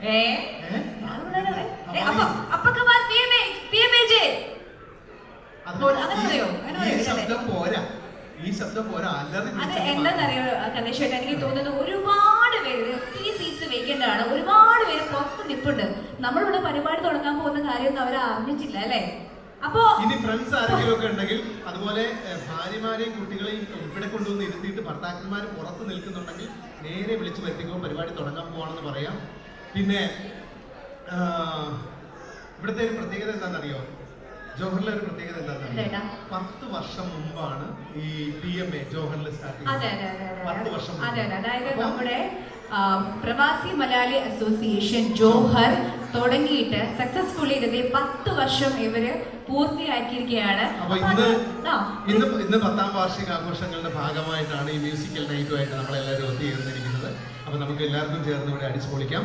എന്താണെന്നറിയോ കലേഷേട്ട, എനിക്ക് തോന്നുന്നു ഒരുപാട് പേര് ഈ സീറ്റ്സ് വേക്കൻ്റാണ്, ഒരുപാട് പേര് പുറത്ത് നിൽപ്പുണ്ട്. നമ്മളിവിടെ പരിപാടി തുടങ്ങാൻ പോകുന്ന കാര്യമൊന്നും അവർ അറിഞ്ഞിട്ടില്ല അല്ലേ? അപ്പോ ഇനി ഫ്രണ്ട്സ് ആരെങ്കിലും ഒക്കെ ഉണ്ടെങ്കിൽ, അതുപോലെ ഭാര്യമാരെയും കുട്ടികളെയും ഇവിടെ കൊണ്ടുവന്ന് ഇരുത്തിയിട്ട് ഭർത്താക്കന്മാർ പുറത്ത് നിൽക്കുന്നുണ്ടെങ്കിൽ നേരെ വിളിച്ചു വരുത്തിക്കോ, പരിപാടി തുടങ്ങാൻ പോവാണെന്ന് പറയാം. പിന്നെ ഇവിടുത്തെ ഒരു പ്രത്യേകത എന്താണെന്നറിയോ? ജോഹറിലെ ഒരു പ്രത്യേകത എന്താണെന്നറിയോ? 10 വർഷം മുമ്പാണ് ഈ PMA ജോഹറിൽ സ്റ്റാർട്ട് ചെയ്തത്. 10 വർഷം. അതായത് നമ്മുടെ പ്രവാസി മലയാളി അസോസിയേഷൻ ജോഹർ തുടങ്ങിയിട്ട് സക്സസ്ഫുള്ളി ഇതിന്റെ 10 വർഷം ഇവര് പൂർത്തിയാക്കിയിരിക്കുകയാണ്. അപ്പൊ ഇന്ന് 10ാം വാർഷികാഘോഷങ്ങളുടെ ഭാഗമായിട്ടാണ് ഈ മ്യൂസിക്കൽ നൈറ്റുമായിട്ട് നമ്മളെല്ലാവരും ഒത്തുചേർന്നിരിക്കുന്നത്. അപ്പൊ നമുക്ക് എല്ലാവർക്കും ചേർന്ന് ഇവിടെ അടിച്ചു പൊളിക്കാം.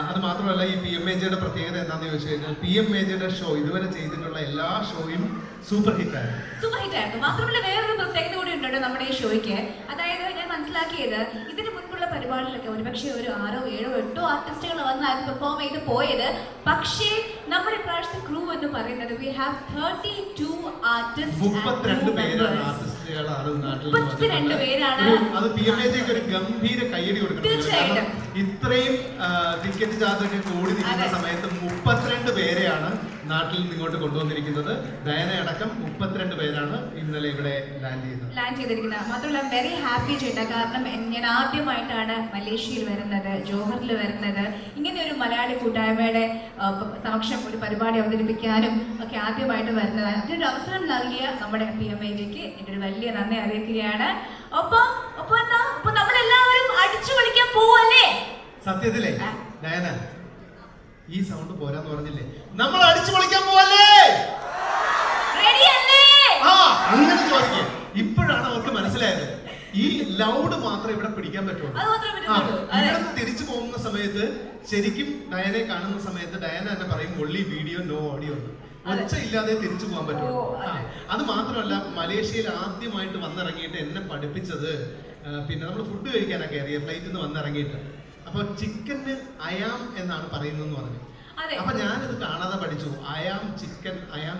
അത് മാത്രമല്ല, ഈ PMAJയുടെ പ്രത്യേകത എന്താണെന്ന് ചോദിച്ചു കഴിഞ്ഞാൽ, PMAJയുടെ ഷോ ഇതുവരെ ചെയ്തിട്ടുള്ള എല്ലാ ഷോയും സൂപ്പർ ഹിറ്റ് ആയിരുന്നു. മാത്രമല്ല വേറൊരു പ്രത്യേകത കൂടി ഉണ്ട് നമ്മുടെ ഈ ഷോയ്ക്ക്. അതായത് ഞാൻ മനസ്സിലാക്കിയത്, ഇതിന് മുൻപുള്ള പരിപാടികളൊക്കെ ഒരുപക്ഷെ ഒരു 6, 7, 8 ആർട്ടിസ്റ്റുകൾ വന്നായിരുന്നു പെർഫോം ചെയ്ത് പോയത്. പക്ഷേ നമ്മുടെ ഇപ്രാവശ്യത്തെ ക്രൂ എന്ന് പറയുന്നത് we have 32 artists. 32 പേരാണ് ആർട്ടിസ്റ്റുകളാണ് നാട്ടിൽ. 32 പേരാണ്. അത് PMAJക്ക് ഒരു ഗംഭീര കയ്യടി കൊടുക്കണം. തീർച്ചയായിട്ടും. ഇത്രയും ടിക്കറ്റ് ചാർജൊക്കെ കൂടി നിൽക്കുന്ന സമയത്ത് 32 പേരെയാണ് നാട്ടിൽ നിന്ന് ഇങ്ങോട്ട് കൊണ്ടുവന്നിരിക്കുന്നത്. ഡയന അടക്കം 32 പേരാണ് ഇന്നലെ ഇവിടെ ലാൻഡ് ചെയ്തിരിക്കുന്നത്. മാത്രമല്ല വെരി ഹാപ്പി ചേട്ടാ, കാരണം ഞാൻ ആദ്യമായിട്ടാണ് മലേഷ്യയിൽ വരുന്നത്, ജോഹറിൽ വരുന്നത്. ഇങ്ങനെ ഒരു മലയാളി കൂട്ടായ്മയുടെ സമക്ഷം ഒരു പരിപാടി അവതരിപ്പിക്കാനും ഒക്കെ ആദ്യമായിട്ട് വരുന്നത്. അതിനൊരു അവസരം നൽകിയ നമ്മുടെ PMAJക്ക് എൻ്റെ ഒരു വലിയ നന്ദി അറിയിക്കുകയാണ്. ഒപ്പം നമ്മളെല്ലാവരും അടിച്ചു കളിക്കാൻ പോവല്ലേ? സത്യത്തിലേ ഡയന, ഈ സൗണ്ട് പോരാന്ന് പറഞ്ഞില്ലേ? നമ്മൾ അടിച്ചു പൊളിക്കാൻ പോവല്ലേ? അങ്ങനെ ചോദിക്കേ. ഇപ്പോഴാണ് അവർക്ക് മനസ്സിലായത് ഈ ലൗഡ് മാത്രമേ ഇവിടെ പിടിക്കാൻ പറ്റുള്ളൂ. ഇവിടെ തിരിച്ചു പോകുന്ന സമയത്ത് ശരിക്കും ഡയനെ കാണുന്ന സമയത്ത് ഡയന തന്നെ പറയും ഒള്ളി വീഡിയോ നോ ഓഡിയോ. ഒച്ച ഇല്ലാതെ തിരിച്ചു പോകാൻ പറ്റുള്ളൂ. അത് മാത്രമല്ല, മലേഷ്യയിൽ ആദ്യമായിട്ട് വന്നിറങ്ങിയിട്ട് എന്നെ പഠിപ്പിച്ചത്, പിന്നെ നമ്മൾ ഫുഡ് കഴിക്കാനൊക്കെ അറിയാം ഫ്ലൈറ്റിൽ നിന്ന് വന്നിറങ്ങിയിട്ട്. അപ്പൊ ചിക്കന് അയാം എന്നാണ് പറയുന്നതെന്ന് പറഞ്ഞു. അപ്പൊ ഞാനിത് കാണാതെ പഠിച്ചു, അയാം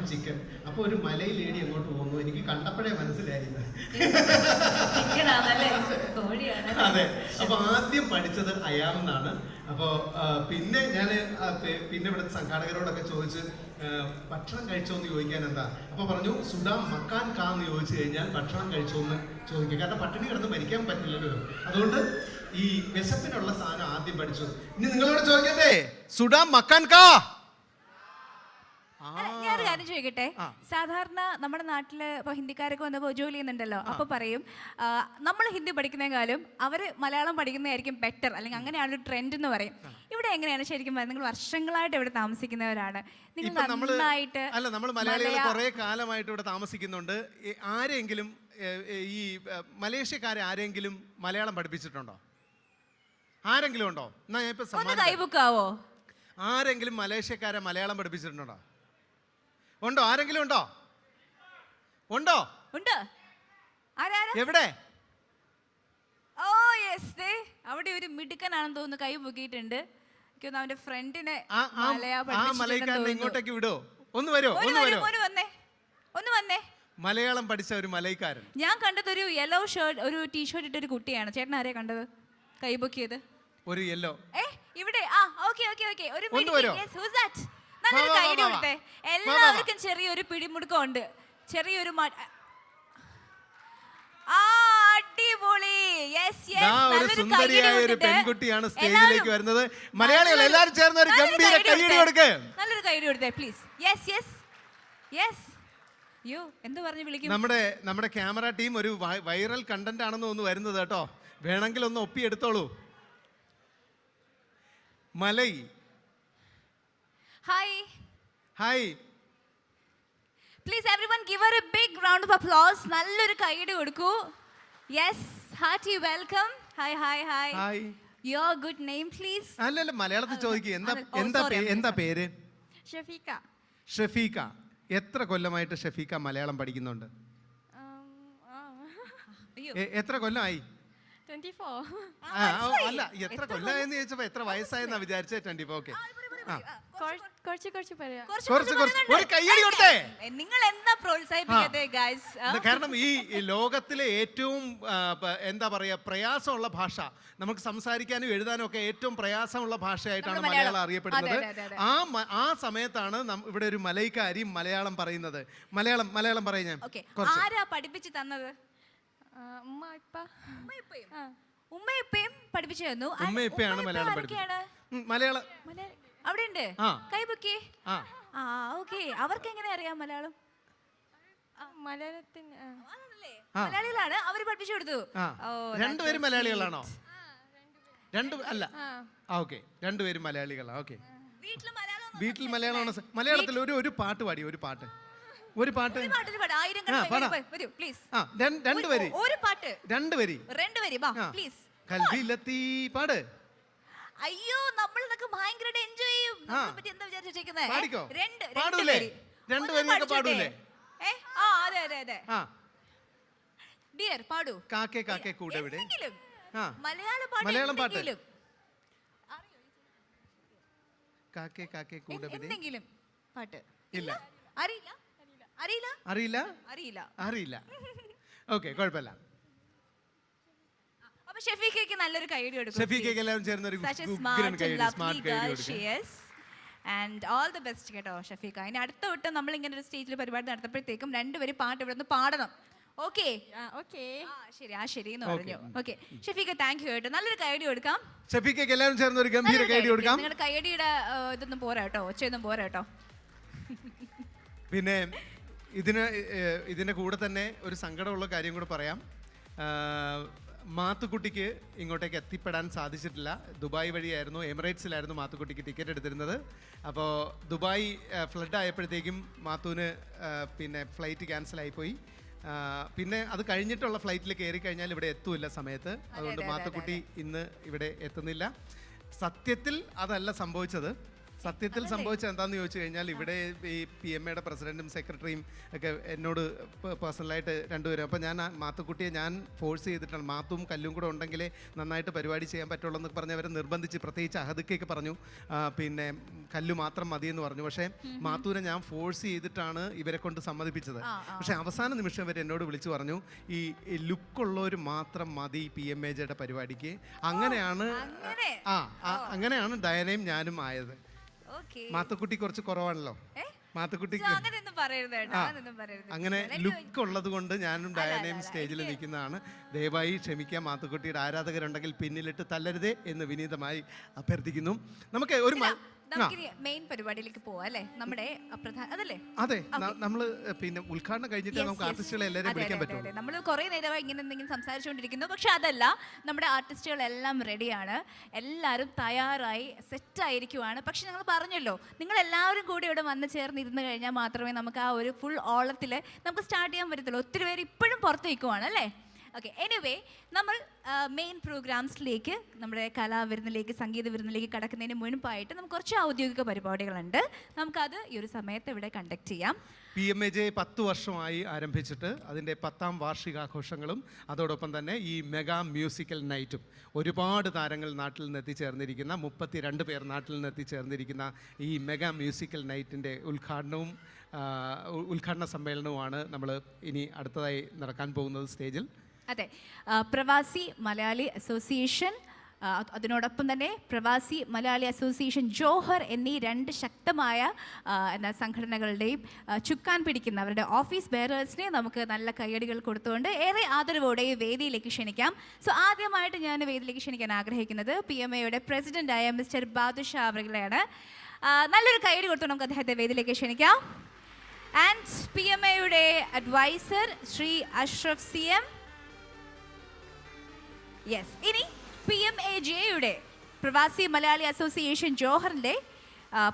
ചിക്കൻ. അപ്പൊ ഒരു മലൈ ലേഡി അങ്ങോട്ട് പോകുന്നു, എനിക്ക് കണ്ടപ്പോഴേ മനസ്സിലായിരുന്നു. അതെ, അപ്പൊ ആദ്യം പഠിച്ചത് അയാം എന്നാണ്. അപ്പൊ പിന്നെ ഇവിടുത്തെ സംഘാടകരോടൊക്കെ ചോദിച്ച് ഭക്ഷണം കഴിച്ചോന്ന് ചോദിക്കാൻ എന്താ, അപ്പൊ പറഞ്ഞു സുഡാം മക്കാൻ കാന്ന് ചോദിച്ചു കഴിഞ്ഞാൽ ഭക്ഷണം കഴിച്ചോന്ന് ചോദിക്കുക. കാരണം പട്ടിണി കിടന്ന് മരിക്കാൻ പറ്റില്ലല്ലോ. അതുകൊണ്ട് ഈ വിശപ്പിനുള്ള സാധനം ആദ്യം പഠിച്ചു. ഇനി നിങ്ങളോട് ചോദിക്കട്ടെ, സുഡാം മക്കാൻ കാ? ഞാനൊരു കാര്യം ചോദിക്കട്ടെ. സാധാരണ നമ്മുടെ നാട്ടില് ഇപ്പൊ ഹിന്ദിക്കാരൊക്കെ വന്നപ്പോ ജോലി ചെയ്യുന്നുണ്ടല്ലോ, അപ്പൊ പറയും നമ്മൾ ഹിന്ദി പഠിക്കുന്നതിനേക്കാളും അവര് മലയാളം പഠിക്കുന്നതായിരിക്കും ബെറ്റർ, അല്ലെങ്കിൽ അങ്ങനെയാണ് ഒരു ട്രെൻഡ് എന്ന് പറയും. ഇവിടെ എങ്ങനെയാണ് ശരിക്കും? നിങ്ങൾ വർഷങ്ങളായിട്ട് ഇവിടെ താമസിക്കുന്നവരാണ്, നിങ്ങൾ നന്നായിട്ട് അല്ല, നമ്മൾ മലയാളികൾ കുറെ കാലമായിട്ട് ഇവിടെ താമസിക്കുന്നുണ്ട്. ആരെങ്കിലും ഈ മലേഷ്യക്കാരെ ആരെങ്കിലും മലയാളം പഠിപ്പിച്ചിട്ടുണ്ടോ? ആരെങ്കിലും ഉണ്ടോ? എന്നാ ഞാൻ ഇപ്പൊ കൈബുക്കാവോ? ആരെങ്കിലും മലേഷ്യക്കാരെ മലയാളം പഠിപ്പിച്ചിട്ടുണ്ടോ? ഉണ്ടോ? ആരെങ്കിലും ഉണ്ടോ? എവിടെ? ഓ യെസ്, അവിടെ ഒരു മിടുക്കനാണെന്ന് തോന്നുന്നു, കൈ പൊക്കിയിട്ടുണ്ട്. അവന്റെ ഫ്രണ്ടിനെ മലയാളം ഇങ്ങോട്ടേക്ക് വിടോ? ഒന്ന് വരോ? ഒന്ന് വന്നേ. മലയാളം പഠിച്ച ഒരു മലൈക്കാരൻ ഞാൻ കണ്ടത് ഒരു യെല്ലോ ഷർട്ട്, ഒരു ടീഷർട്ട് ഇട്ട ഒരു കുട്ടിയാണ്. ചേട്ടൻ ആരെയാ കണ്ടത് കൈ പൊക്കിയത്? ഒരു യെല്ലോ ഇവിടെ. ഒരു നല്ലൊരു കൈഡി കൊടുത്തേ. എല്ലാവർക്കും ചെറിയൊരു പിടിമുടുക്കം ഉണ്ട്, ചെറിയൊരു അടിപൊളി. സുന്ദരിയായ ഒരു പെൺകുട്ടിയാണ് സ്റ്റേജിലേക്ക് വരുന്നത്. മലയാളികൾ എല്ലാവരും ചേർന്ന് ഒരു ഗംഭീര കൈയ്യടി കൊടുക്ക്. നല്ലൊരു കൈയ്യടി കൊടുത്തേ പ്ലീസ്. യെസ്. യോ എന്ത് പറഞ്ഞു വിളിക്കും? നമ്മുടെ ക്യാമറ ടീം ഒരു വൈറൽ കണ്ടന്റ് ആണെന്ന് ഒന്ന് വരുന്നത് കേട്ടോ. വേണമെങ്കിൽ ഒന്ന് ഒപ്പി എടുത്തോളൂ. Malai hi. Please everyone give her a big round of applause. നല്ലൊരു കൈയ്യടി കൊടുക്കൂ. Yes, hearty welcome. Hi. Your good name please? അല്ലല്ല, മലയാളത്തിൽ ചോദിക്കുക. എന്താ പേര്? ഷഫീക. എത്ര കൊല്ലമായിട്ട് ഷഫീക മലയാളം പഠിക്കുന്നുണ്ട്? എത്ര കൊല്ലമായി? 24. അല്ല, എത്ര കൊല്ലായെന്ന് ചോദിച്ചപ്പോ എത്ര വയസ്സായെന്നാ വിചാരിച്ചേ 24. ഓക്കെ കുറച്ച് പറയാം. ഒരു കയ്യടി കൊടുത്തേ. നിങ്ങൾ എന്താ പ്രോത്സാഹിപ്പിക്കട്ടെ ഗൈസ്? കാരണം ഈ ലോകത്തിലെ ഏറ്റവും എന്താ പറയാ പ്രയാസമുള്ള ഭാഷ, നമുക്ക് സംസാരിക്കാനും എഴുതാനും ഒക്കെ ഏറ്റവും പ്രയാസമുള്ള ഭാഷയായിട്ടാണ് മലയാളം അറിയപ്പെടുന്നത്. ആ സമയത്താണ് ഇവിടെ ഒരു മലൈക്കാരി മലയാളം പറയുന്നത്. മലയാളം പറയും ഞാൻ. ആരാ പഠിപ്പിച്ചു തന്നത്? ഉമ്മയും പഠിപ്പിച്ചു തന്നു. ഉമ്മയാണ് മലയാളം പഠിപ്പിച്ചത്. മലയാളം അവിടെ ഉണ്ട്. കൈബുക്കി. ഓക്കെ. അവർക്ക് എങ്ങനെ അറിയാം മലയാളം? മലയാളികളാണ്. അവര് പഠിപ്പിച്ചു കൊടുത്തു. രണ്ടുപേരും മലയാളികളാണോ? അല്ല. ഓക്കെ, രണ്ടുപേരും മലയാളികളാണ്. ഓക്കെ. വീട്ടിൽ മലയാളമാണ്. മലയാളത്തിൽ ഒരു പാട്ട് പാടി. ഒരു പാട്ട് രണ്ടുപേരി കൽവിലെത്തി പാട്. അയ്യോ, നമ്മളിതൊക്കെ ഭയങ്കരമായിട്ട് എൻജോയ് ചെയ്യും. നമ്മളെപ്പറ്റി എന്താ വിചാരിച്ചിരിക്കുന്നത്? പാടൂലേ? രണ്ടുപേരും പാടൂലേ? അതെ. ഡിയർ പാടൂ. കാക്കേ കാക്കേ കൂടെ ഇവിടെ. മലയാളം പാട്ട് കാക്കേ കാക്കേ കൂടെ എന്തെങ്കിലും പാട്ട് ഇല്ല. അറിയില്ല. ഓക്കെ, കുഴപ്പമില്ല. അപ്പൊ ഷെഫീഖയ്ക്ക് നല്ലൊരു കൈയടി കൊടുക്കും. ഷെഫീഖയ്ക്ക് എല്ലാവരും ചേർന്ന് ഒരു സ്മാർട്ട് കൈയടി കൊടുക്കും. ആൻഡ് ഓൾ ദി ബെസ്റ്റ് കേട്ടോ ഷെഫീഖ. ഇനി അടുത്ത വട്ടം നമ്മൾ ഇങ്ങനെ ഒരു സ്റ്റേജിൽ പരിപാടി നടത്തപ്പോഴത്തേക്കും രണ്ടുപേരും പാട്ട് ഇവിടെ നിന്ന് പാടണം. ഓക്കെ? ശരി എന്ന് പറഞ്ഞു. ഓക്കെ ഷെഫീഖ, താങ്ക് യു കേട്ടോ. നല്ലൊരു കൈയടി കൊടുക്കാം. ഷെഫീഖയ്ക്ക് എല്ലാവരും ചേർന്ന് ഒരു ഗംഭീര കൈയടി കൊടുക്കാം. നിങ്ങളുടെ കൈയടിയുടെ ഇതൊന്നും പോരാ കേട്ടോ, ഒച്ചയൊന്നും പോരാ കേട്ടോ. പിന്നെ ഇതിൻ്റെ കൂടെ തന്നെ ഒരു സങ്കടമുള്ള കാര്യം കൂടെ പറയാം. മാത്തുക്കുട്ടിക്ക് ഇങ്ങോട്ടേക്ക് എത്തിപ്പെടാൻ സാധിച്ചിട്ടില്ല. ദുബായ് വഴിയായിരുന്നു, എമിറേറ്റ്സിലായിരുന്നു മാത്തുക്കുട്ടിക്ക് ടിക്കറ്റ് എടുത്തിരുന്നത്. അപ്പോൾ ദുബായ് ഫ്ലഡ് ആയപ്പോഴത്തേക്കും മാത്തുവിന് പിന്നെ ഫ്ലൈറ്റ് ക്യാൻസലായിപ്പോയി. പിന്നെ അത് കഴിഞ്ഞിട്ടുള്ള ഫ്ലൈറ്റിൽ കയറി കഴിഞ്ഞാൽ ഇവിടെ എത്തൂല്ല സമയത്ത്. അതുകൊണ്ട് മാത്തുക്കുട്ടി ഇന്ന് ഇവിടെ എത്തുന്നില്ല. സത്യത്തിൽ അതല്ല സംഭവിച്ചത്. സത്യത്തിൽ സംഭവിച്ചത് എന്താണെന്ന് ചോദിച്ചു കഴിഞ്ഞാൽ, ഇവിടെ ഈ PMAയുടെ പ്രസിഡന്റും സെക്രട്ടറിയും ഒക്കെ എന്നോട് പേഴ്സണലായിട്ട് രണ്ടുപേരും, അപ്പോൾ ഞാൻ മാത്തുക്കുട്ടിയെ ഞാൻ ഫോഴ്സ് ചെയ്തിട്ടാണ്, മാത്തും കല്ലും കൂടെ ഉണ്ടെങ്കിലേ നന്നായിട്ട് പരിപാടി ചെയ്യാൻ പറ്റുള്ളൂ എന്ന് പറഞ്ഞ് അവരെ നിർബന്ധിച്ച്, പ്രത്യേകിച്ച് അഹദക്കൊക്കെ പറഞ്ഞു പിന്നെ കല്ലു മാത്രം മതിയെന്ന് പറഞ്ഞു. പക്ഷേ മാത്തുവിനെ ഞാൻ ഫോഴ്സ് ചെയ്തിട്ടാണ് ഇവരെ കൊണ്ട് സമ്മതിപ്പിച്ചത്. പക്ഷേ അവസാന നിമിഷം വരെ എന്നോട് വിളിച്ചു പറഞ്ഞു, ഈ ലുക്കുള്ളവർ മാത്രം മതി PMAJയുടെ പരിപാടിക്ക്. അങ്ങനെയാണ് ഡയനയും ഞാനും ആയത്. മാത്തുക്കുട്ടി കുറച്ച് കുറവാണല്ലോ. മാത്തുക്കുട്ടിക്ക് അങ്ങനെ ലുക്ക് ഉള്ളത് കൊണ്ട് ഞാനും ഡയാനയും സ്റ്റേജിൽ നിൽക്കുന്നതാണ്. ദയവായി ക്ഷമിക്കാം. മാത്തുക്കുട്ടിയുടെ ആരാധകരുണ്ടെങ്കിൽ പിന്നിലിട്ട് തല്ലരുതേ എന്ന് വിനീതമായി അഭ്യർത്ഥിക്കുന്നു. നമുക്ക് ഒരു മെയിൻ പരിപാടിയിലേക്ക് പോവാം അല്ലേ? നമ്മുടെ അതെ, നമ്മള് പിന്നെ ഉദ്ഘാടനം കഴിഞ്ഞിട്ട് നമുക്ക് ആർട്ടിസ്റ്റുകളെ എല്ലാവരും വിളിക്കാൻ പറ്റും. നമ്മൾ കുറെ നേരമായി ഇങ്ങനെ എന്തെങ്കിലും സംസാരിച്ചുകൊണ്ടിരിക്കുന്നു. പക്ഷെ അതല്ല, നമ്മുടെ ആർട്ടിസ്റ്റുകളെല്ലാം റെഡിയാണ്, എല്ലാവരും തയ്യാറായി സെറ്റായിരിക്കുവാണ്. പക്ഷെ ഞങ്ങൾ പറഞ്ഞല്ലോ, നിങ്ങൾ എല്ലാവരും കൂടി ഇവിടെ വന്ന് ചേർന്നിരുന്ന് കഴിഞ്ഞാൽ മാത്രമേ നമുക്ക് ആ ഒരു ഫുൾ ഓളത്തിൽ നമുക്ക് സ്റ്റാർട്ട് ചെയ്യാൻ പറ്റത്തുള്ളൂ. ഒത്തിരി പേര് ഇപ്പോഴും പുറത്ത് നിൽക്കുവാണ് അല്ലേ? ഓക്കെ, എനിവേ നമ്മൾ മെയിൻ പ്രോഗ്രാംസിലേക്ക്, നമ്മുടെ കലാവിരുന്നിലേക്ക്, സംഗീത വിരുന്നിലേക്ക് കടക്കുന്നതിന് മുൻപായിട്ട് നമുക്ക് കുറച്ച് ഔദ്യോഗിക പരിപാടികളുണ്ട്. നമുക്കത് ഈ ഒരു സമയത്ത് ഇവിടെ കണ്ടക്ട് ചെയ്യാം. PMAJ 10 വർഷമായി ആരംഭിച്ചിട്ട് അതിൻ്റെ 10ാം വാർഷികാഘോഷങ്ങളും അതോടൊപ്പം തന്നെ ഈ മെഗാ മ്യൂസിക്കൽ നൈറ്റും, ഒരുപാട് താരങ്ങൾ നാട്ടിൽ നിന്ന് എത്തിച്ചേർന്നിരിക്കുന്ന 32 പേർ നാട്ടിൽ നിന്ന് എത്തിച്ചേർന്നിരിക്കുന്ന ഈ മെഗാ മ്യൂസിക്കൽ നൈറ്റിൻ്റെ ഉദ്ഘാടന സമ്മേളനവുമാണ് നമ്മൾ ഇനി അടുത്തതായി നടക്കാൻ പോകുന്നത് സ്റ്റേജിൽ. അതെ, പ്രവാസി മലയാളി അസോസിയേഷൻ, അതിനോടൊപ്പം തന്നെ പ്രവാസി മലയാളി അസോസിയേഷൻ ജോഹർ എന്നീ 2 ശക്തമായ സംഘടനകളുടെയും ചുക്കാൻ പിടിക്കുന്ന അവരുടെ ഓഫീസ് ബെയറേഴ്സിനെ നമുക്ക് നല്ല കയ്യടികൾ കൊടുത്തുകൊണ്ട് ഏറെ ആദരവോടെ വേദിയിലേക്ക് ക്ഷണിക്കാം. സോ ആദ്യമായിട്ട് ഞാൻ വേദിയിലേക്ക് ക്ഷണിക്കാൻ ആഗ്രഹിക്കുന്നത് PMAയുടെ പ്രസിഡന്റായ മിസ്റ്റർ ബാദുഷാ അവറുകളെയാണ്. നല്ലൊരു കയ്യടി കൊടുത്തു നമുക്ക് അദ്ദേഹത്തെ വേദിയിലേക്ക് ക്ഷണിക്കാം. ആൻഡ് PMAയുടെ advisor Shri Ashraf CM. Yes, ഇനി PMAJയുടെ പ്രവാസി മലയാളി അസോസിയേഷൻ ജോഹറിൻ്റെ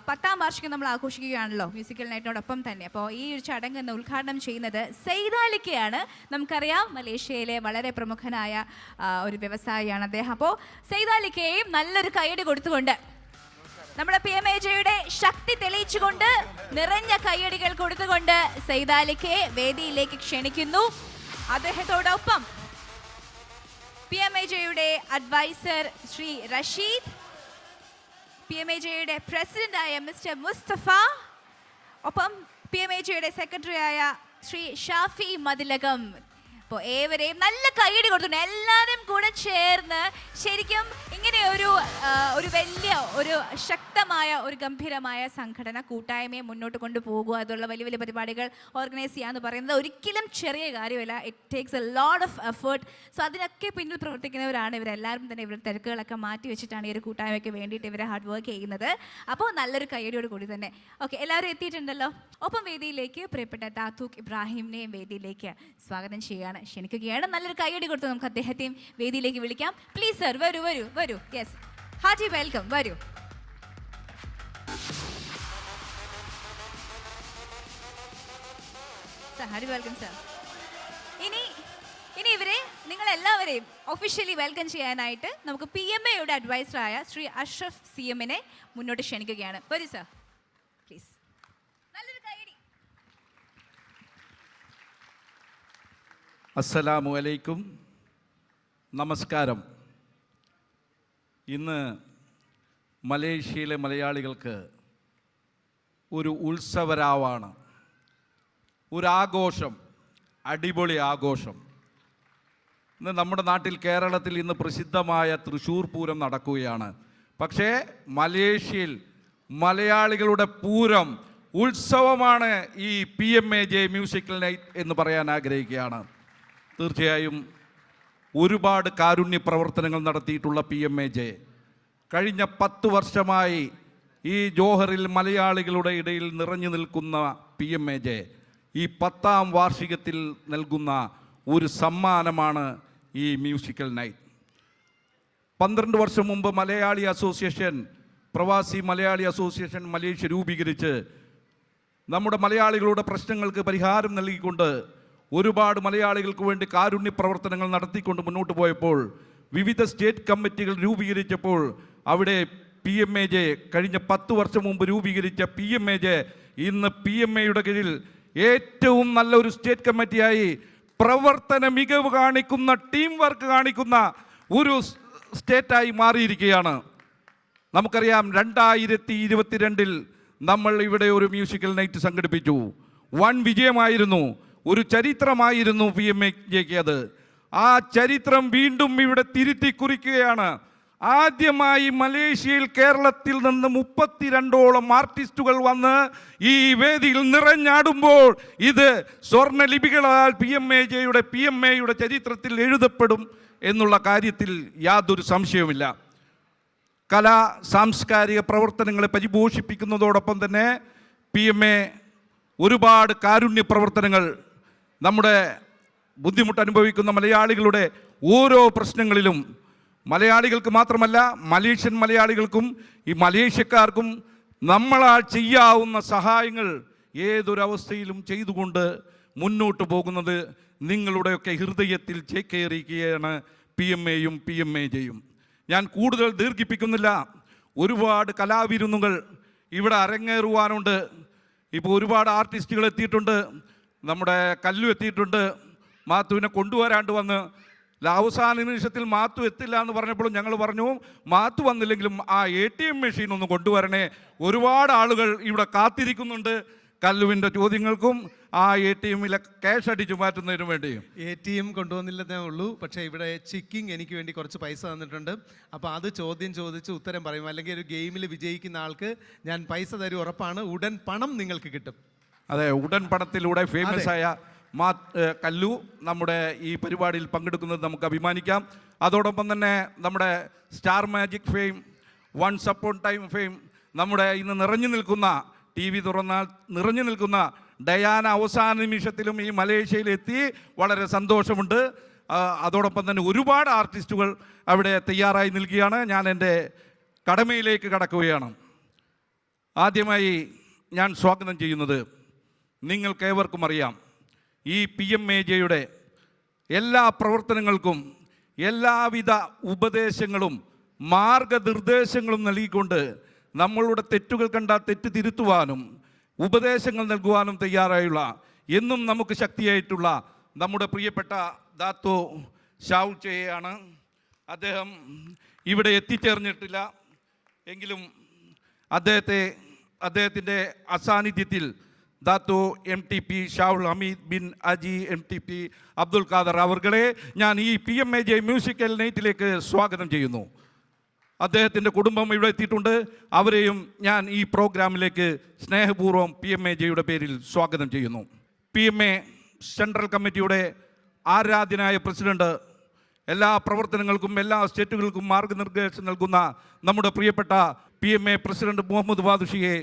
10ാം വാർഷികം നമ്മൾ ആഘോഷിക്കുകയാണല്ലോ മ്യൂസിക്കൽ നൈറ്റിനോടൊപ്പം തന്നെ. അപ്പോൾ ഈ ഒരു ചടങ്ങ് ഉദ്ഘാടനം ചെയ്യുന്നത് സെയ്ദാലിക്കയാണ്. നമുക്കറിയാം, മലേഷ്യയിലെ വളരെ പ്രമുഖനായ ഒരു വ്യവസായിയാണ് അദ്ദേഹം. അപ്പോൾ സെയ്ദാലിക്കയെയും നല്ലൊരു കയ്യടി കൊടുത്തുകൊണ്ട്, നമ്മുടെ PMAJയുടെ ശക്തി തെളിയിച്ചുകൊണ്ട്, നിറഞ്ഞ കയ്യടികൾ കൊടുത്തുകൊണ്ട് സെയ്ദാലിക്കയെ വേദിയിലേക്ക് ക്ഷണിക്കുന്നു. അദ്ദേഹത്തോടൊപ്പം PMAJയുടെ അഡ്വൈസർ ശ്രീ റഷീദ്, PMAJയുടെ പ്രസിഡന്റായ മിസ്റ്റർ മുസ്തഫ, ഒപ്പം PMAJയുടെ സെക്രട്ടറിയായ ശ്രീ ഷാഫി മതിലകം. അപ്പോൾ ഏവരെയും നല്ല കൈയടി കൊടുത്തിട്ടുണ്ട്. എല്ലാവരും കൂടെ ചേർന്ന് ശരിക്കും ഇങ്ങനെ ഒരു വലിയ ഒരു ശക്തമായ ഒരു ഗംഭീരമായ സംഘടന കൂട്ടായ്മയെ മുന്നോട്ട് കൊണ്ടുപോകുക, അതുള്ള വലിയ വലിയ പരിപാടികൾ ഓർഗനൈസ് ചെയ്യുക എന്ന് പറയുന്നത് ഒരിക്കലും ചെറിയ കാര്യമല്ല. It takes a lot of effort. So അതിനൊക്കെ പിന്നിൽ പ്രവർത്തിക്കുന്നവരാണ് ഇവരെല്ലാവരും തന്നെ. ഇവരുടെ തിരക്കുകളൊക്കെ മാറ്റി വെച്ചിട്ടാണ് ഈ ഒരു കൂട്ടായ്മയ്ക്ക് വേണ്ടിയിട്ട് ഇവരെ ഹാർഡ് വർക്ക് ചെയ്യുന്നത്. അപ്പോൾ നല്ലൊരു കൈയടിയോട് കൂടി തന്നെ ഓക്കെ, എല്ലാവരും എത്തിയിട്ടുണ്ടല്ലോ. ഒപ്പം വേദിയിലേക്ക് പ്രിയപ്പെട്ട ദാത്തൂഖ് ഇബ്രാഹിമിനെയും വേദിയിലേക്ക് സ്വാഗതം ചെയ്യുകയാണ്, ക്ഷണിക്കുകയാണ്. നല്ലൊരു കൈയടി കൊടുത്ത് നമുക്ക് അദ്ദേഹത്തെയും വേദിയിലേക്ക് വിളിക്കാം. പ്ലീസ് സർ, വരൂ വരൂ വരൂ. യെസ്, ഹാർട്ടി വെൽക്കം, വരൂ. Hearty welcome sir. ഇനി ഇവരെ നിങ്ങളെല്ലാവരെയും ഒഫീഷ്യലി വെൽക്കം ചെയ്യാനായിട്ട് നമുക്ക് PMAയുടെ അഡ്വൈസറായ ശ്രീ അഷ്റഫ് CM മുന്നോട്ട് ക്ഷണിക്കുകയാണ്. വരൂ സർ, പ്ലീസ്. നല്ലൊരു കൈയടി. അസ്സലാമു അലൈക്കും, നമസ്കാരം. ഇന്ന് മലേഷ്യയിലെ മലയാളികൾക്ക് ഒരു ഉത്സവരാവാണ്, ഒരാഘോഷം, അടിപൊളി ആഘോഷം. ഇന്ന് നമ്മുടെ നാട്ടിൽ കേരളത്തിൽ ഇന്ന് പ്രസിദ്ധമായ തൃശ്ശൂർ പൂരം നടക്കുകയാണ്. പക്ഷേ മലേഷ്യയിൽ മലയാളികളുടെ പൂരം ഉത്സവമാണ് ഈ PMAJ മ്യൂസിക്കൽ നൈറ്റ് എന്ന് പറയാൻ ആഗ്രഹിക്കുകയാണ്. തീർച്ചയായും ഒരുപാട് കാരുണ്യ പ്രവർത്തനങ്ങൾ നടത്തിയിട്ടുള്ള PMAJ കഴിഞ്ഞ 10 വർഷമായി ഈ ജോഹറിൽ മലയാളികളുടെ ഇടയിൽ നിറഞ്ഞു നിൽക്കുന്ന PMAJ ഈ 10ാം വാർഷികത്തിൽ നൽകുന്ന ഒരു സമ്മാനമാണ് ഈ മ്യൂസിക്കൽ നൈറ്റ്. 12 വർഷം മുമ്പ് മലയാളി അസോസിയേഷൻ, പ്രവാസി മലയാളി അസോസിയേഷൻ മലേഷ്യ രൂപീകരിച്ച് നമ്മുടെ മലയാളികളുടെ പ്രശ്നങ്ങൾക്ക് പരിഹാരം നൽകിക്കൊണ്ട് ഒരുപാട് മലയാളികൾക്ക് വേണ്ടി കാരുണ്യ പ്രവർത്തനങ്ങൾ നടത്തിക്കൊണ്ട് മുന്നോട്ട് പോയപ്പോൾ വിവിധ സ്റ്റേറ്റ് കമ്മിറ്റികൾ രൂപീകരിച്ചപ്പോൾ അവിടെ PMAJ കഴിഞ്ഞ 10 വർഷം മുമ്പ് രൂപീകരിച്ച PMAJ ഇന്ന് PMAയുടെ കീഴിൽ ഏറ്റവും നല്ലൊരു സ്റ്റേറ്റ് കമ്മിറ്റിയായി പ്രവർത്തന മികവ് കാണിക്കുന്ന, ടീം വർക്ക് കാണിക്കുന്ന ഒരു സ്റ്റേറ്റായി മാറിയിരിക്കുകയാണ്. നമുക്കറിയാം 2022 നമ്മൾ ഇവിടെ ഒരു മ്യൂസിക്കൽ നൈറ്റ് സംഘടിപ്പിച്ചു. വൻ വിജയമായിരുന്നു, ഒരു ചരിത്രമായിരുന്നു PMAJക്ക് അത്. ആ ചരിത്രം വീണ്ടും ഇവിടെ തിരുത്തി കുറിക്കുകയാണ്. ആദ്യമായി മലേഷ്യയിൽ കേരളത്തിൽ നിന്ന് 32ഓളം ആർട്ടിസ്റ്റുകൾ വന്ന് ഈ വേദിയിൽ നിറഞ്ഞാടുമ്പോൾ ഇത് സ്വർണ്ണലിപികളാൽ PMAയുടെ ചരിത്രത്തിൽ എഴുതപ്പെടും എന്നുള്ള കാര്യത്തിൽ യാതൊരു സംശയവുമില്ല. കലാ സാംസ്കാരിക പ്രവർത്തനങ്ങളെ പരിപോഷിപ്പിക്കുന്നതോടൊപ്പം തന്നെ PMA ഒരുപാട് കാരുണ്യ പ്രവർത്തനങ്ങൾ നമ്മുടെ ബുദ്ധിമുട്ട് അനുഭവിക്കുന്ന മലയാളികളുടെ ഓരോ പ്രശ്നങ്ങളിലും മലയാളികൾക്ക് മാത്രമല്ല മലേഷ്യൻ മലയാളികൾക്കും ഈ മലേഷ്യക്കാർക്കും നമ്മളാൽ ചെയ്യാവുന്ന സഹായങ്ങൾ ഏതൊരവസ്ഥയിലും ചെയ്തുകൊണ്ട് മുന്നോട്ട് പോകുന്നത് നിങ്ങളുടെയൊക്കെ ഹൃദയത്തിൽ ചേക്കേറിയിരിക്കുകയാണ് PMAയും PMAJയും. ഞാൻ കൂടുതൽ ദീർഘിപ്പിക്കുന്നില്ല. ഒരുപാട് കലാവിരുന്നുകൾ ഇവിടെ അരങ്ങേറുവാനുണ്ട്. ഇപ്പോൾ ഒരുപാട് ആർട്ടിസ്റ്റുകൾ എത്തിയിട്ടുണ്ട്. നമ്മുടെ കല്ലു എത്തിയിട്ടുണ്ട്. മാത്തുവിനെ കൊണ്ടുവരാണ്ട് വന്ന് അവസാന നിമിഷത്തിൽ മാത്തു എത്തില്ല എന്ന് പറഞ്ഞപ്പോഴും ഞങ്ങൾ പറഞ്ഞു മാത്തു വന്നില്ലെങ്കിലും ആ ATM മെഷീൻ ഒന്ന് കൊണ്ടുവരണേ. ഒരുപാട് ആളുകൾ ഇവിടെ കാത്തിരിക്കുന്നുണ്ട് കല്ലുവിൻ്റെ ചോദ്യങ്ങൾക്കും ആ ATMലെ ക്യാഷ് അടിച്ചു മാറ്റുന്നതിനും വേണ്ടി. ATM കൊണ്ടുവന്നില്ലെന്നേ ഉള്ളൂ, പക്ഷേ ഇവിടെ ചിക്കിങ് എനിക്ക് വേണ്ടി കുറച്ച് പൈസ തന്നിട്ടുണ്ട്. അപ്പോൾ അത് ചോദ്യം ചോദിച്ച് ഉത്തരം പറയും, അല്ലെങ്കിൽ ഒരു ഗെയിമിൽ വിജയിക്കുന്ന ആൾക്ക് ഞാൻ പൈസ തരും, ഉറപ്പാണ്. ഉടൻ പണം നിങ്ങൾക്ക് കിട്ടും. അതെ, ഉടൻ പണത്തിലൂടെ ഫേമസ് ആയ കല്ലു നമ്മുടെ ഈ പരിപാടിയിൽ പങ്കെടുക്കുന്നത് നമുക്ക് അഭിമാനിക്കാം. അതോടൊപ്പം തന്നെ നമ്മുടെ star magic fame, once upon time fame, നമ്മുടെ ഇന്ന് നിറഞ്ഞു നിൽക്കുന്ന TV തുറന്നാൽ നിറഞ്ഞു നിൽക്കുന്ന ഡയാന അവസാന നിമിഷത്തിലും ഈ മലേഷ്യയിലെത്തി, വളരെ സന്തോഷമുണ്ട്. അതോടൊപ്പം തന്നെ ഒരുപാട് ആർട്ടിസ്റ്റുകൾ അവിടെ തയ്യാറായി നിൽക്കുകയാണ്. ഞാൻ എൻ്റെ കടമയിലേക്ക് കടക്കുകയാണ്. ആദ്യമായി ഞാൻ സ്വാഗതം ചെയ്യുന്നത്, നിങ്ങൾക്കേവർക്കും അറിയാം ഈ PMAJയുടെ എല്ലാ പ്രവർത്തനങ്ങൾക്കും എല്ലാവിധ ഉപദേശങ്ങളും മാർഗനിർദ്ദേശങ്ങളും നൽകിക്കൊണ്ട് നമ്മളുടെ തെറ്റുകൾ കണ്ടാൽ തെറ്റ് തിരുത്തുവാനും ഉപദേശങ്ങൾ നൽകുവാനും തയ്യാറായുള്ള, എന്നും നമുക്ക് ശക്തിയായിട്ടുള്ള നമ്മുടെ പ്രിയപ്പെട്ട ദാത്തോ ഷാവുൽ ചേയാണ്. അദ്ദേഹം ഇവിടെ എത്തിച്ചേർന്നിട്ടില്ല എങ്കിലും അദ്ദേഹത്തിൻ്റെ അസാന്നിധ്യത്തിൽ Dato MTP Shahul Hameed bin Aji MTP Abdul Khader അവർകളെ ഞാൻ ഈ PMAJ മ്യൂസിക്കൽ നൈറ്റിലേക്ക് സ്വാഗതം ചെയ്യുന്നു. അദ്ദേഹത്തിൻ്റെ കുടുംബം ഇവിടെ എത്തിയിട്ടുണ്ട്. അവരെയും ഞാൻ ഈ പ്രോഗ്രാമിലേക്ക് സ്നേഹപൂർവ്വം PMAJയുടെ പേരിൽ സ്വാഗതം ചെയ്യുന്നു. PMA സെൻട്രൽ കമ്മിറ്റിയുടെ ആരാധ്യനായ പ്രസിഡന്റ്, എല്ലാ പ്രവർത്തനങ്ങൾക്കും എല്ലാ സ്റ്റേറ്റുകൾക്കും മാർഗനിർദ്ദേശം നൽകുന്ന നമ്മുടെ പ്രിയപ്പെട്ട PMA പ്രസിഡന്റ് മുഹമ്മദ് വാദുഷിയെ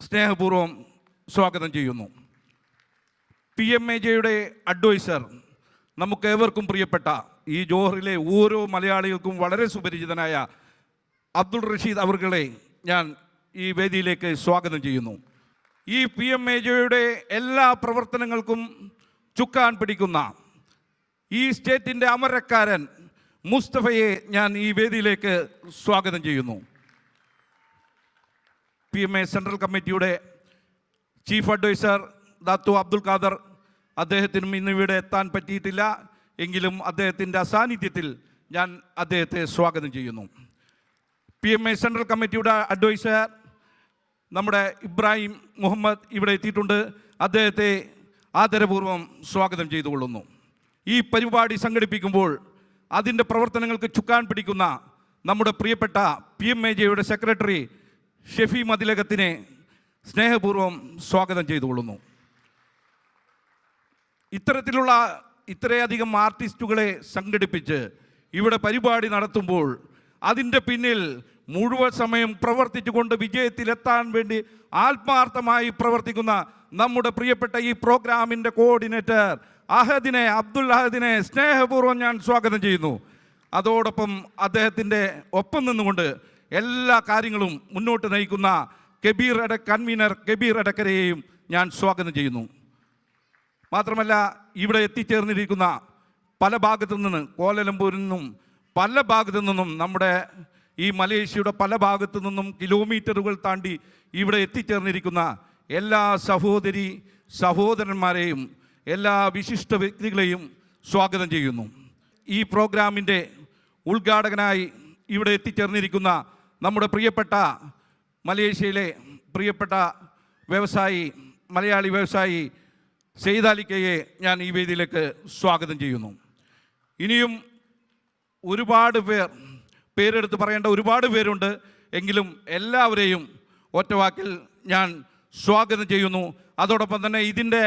സ്നേഹപൂർവ്വം സ്വാഗതം ചെയ്യുന്നു. PMAJയുടെ അഡ്വൈസർ, നമുക്ക് ഏവർക്കും പ്രിയപ്പെട്ട ഈ ജോഹറിലെ ഓരോ മലയാളികൾക്കും വളരെ സുപരിചിതനായ അബ്ദുൾ റഷീദ് അവർകളെ ഞാൻ ഈ വേദിയിലേക്ക് സ്വാഗതം ചെയ്യുന്നു. ഈ PMAJയുടെ എല്ലാ പ്രവർത്തനങ്ങൾക്കും ചുക്കാൻ പിടിക്കുന്ന ഈ സ്റ്റേറ്റിൻ്റെ അമരക്കാരൻ മുസ്തഫയെ ഞാൻ ഈ വേദിയിലേക്ക് സ്വാഗതം ചെയ്യുന്നു. PMA സെൻട്രൽ കമ്മിറ്റിയുടെ ചീഫ് അഡ്വൈസർ ദാത്തു അബ്ദുൽ ഖാദർ, അദ്ദേഹത്തിനും ഇന്നിവിടെ എത്താൻ പറ്റിയിട്ടില്ല എങ്കിലും അദ്ദേഹത്തിൻ്റെ അസാന്നിധ്യത്തിൽ ഞാൻ അദ്ദേഹത്തെ സ്വാഗതം ചെയ്യുന്നു. PMA സെൻട്രൽ കമ്മിറ്റിയുടെ അഡ്വൈസർ നമ്മുടെ ഇബ്രാഹിം മുഹമ്മദ് ഇവിടെ എത്തിയിട്ടുണ്ട്. അദ്ദേഹത്തെ ആദരപൂർവ്വം സ്വാഗതം ചെയ്തുകൊള്ളുന്നു. ഈ പരിപാടി സംഘടിപ്പിക്കുമ്പോൾ അതിൻ്റെ പ്രവർത്തനങ്ങൾക്ക് ചുക്കാൻ പിടിക്കുന്ന നമ്മുടെ പ്രിയപ്പെട്ട PMAJയുടെ സെക്രട്ടറി ഷെഫി മതിലകത്തിനെ സ്നേഹപൂർവ്വം സ്വാഗതം ചെയ്തുകൊള്ളുന്നു. ഇത്രയധികം ആർട്ടിസ്റ്റുകളെ സംഘടിപ്പിച്ച് ഇവിടെ പരിപാടി നടത്തുമ്പോൾ അതിൻ്റെ പിന്നിൽ മുഴുവൻ സമയം പ്രവർത്തിച്ചുകൊണ്ട് വിജയത്തിലെത്താൻ വേണ്ടി ആത്മാർത്ഥമായി പ്രവർത്തിക്കുന്ന നമ്മുടെ പ്രിയപ്പെട്ട ഈ പ്രോഗ്രാമിൻ്റെ കോർഡിനേറ്റർ അബ്ദുൽ അഹദിനെ സ്നേഹപൂർവ്വം ഞാൻ സ്വാഗതം ചെയ്യുന്നു. അതോടൊപ്പം അദ്ദേഹത്തിൻ്റെ ഒപ്പം നിന്നുകൊണ്ട് എല്ലാ കാര്യങ്ങളും മുന്നോട്ട് നയിക്കുന്ന കൺവീനർ കബീർ എടക്കരയെയും ഞാൻ സ്വാഗതം ചെയ്യുന്നു. മാത്രമല്ല ഇവിടെ എത്തിച്ചേർന്നിരിക്കുന്ന പല ഭാഗത്തു നിന്ന്, കോലാലംപൂരിൽ നിന്നും പല ഭാഗത്തു നിന്നും, നമ്മുടെ ഈ മലേഷ്യയുടെ പല ഭാഗത്തു നിന്നും കിലോമീറ്ററുകൾ താണ്ടി ഇവിടെ എത്തിച്ചേർന്നിരിക്കുന്ന എല്ലാ സഹോദരന്മാരെയും എല്ലാ വിശിഷ്ട വ്യക്തികളെയും സ്വാഗതം ചെയ്യുന്നു. ഈ പ്രോഗ്രാമിൻ്റെ ഉദ്ഘാടകനായി ഇവിടെ എത്തിച്ചേർന്നിരിക്കുന്ന നമ്മുടെ പ്രിയപ്പെട്ട മലേഷ്യയിലെ പ്രിയപ്പെട്ട മലയാളി വ്യവസായി സെയ്ദ് അലിക്കയെ ഞാൻ ഈ വേദിയിലേക്ക് സ്വാഗതം ചെയ്യുന്നു. ഇനിയും ഒരുപാട് പേരെടുത്ത് പറയേണ്ട ഒരുപാട് പേരുണ്ട് എങ്കിലും എല്ലാവരെയും ഒറ്റവാക്കിൽ ഞാൻ സ്വാഗതം ചെയ്യുന്നു. അതോടൊപ്പം തന്നെ ഇതിൻ്റെ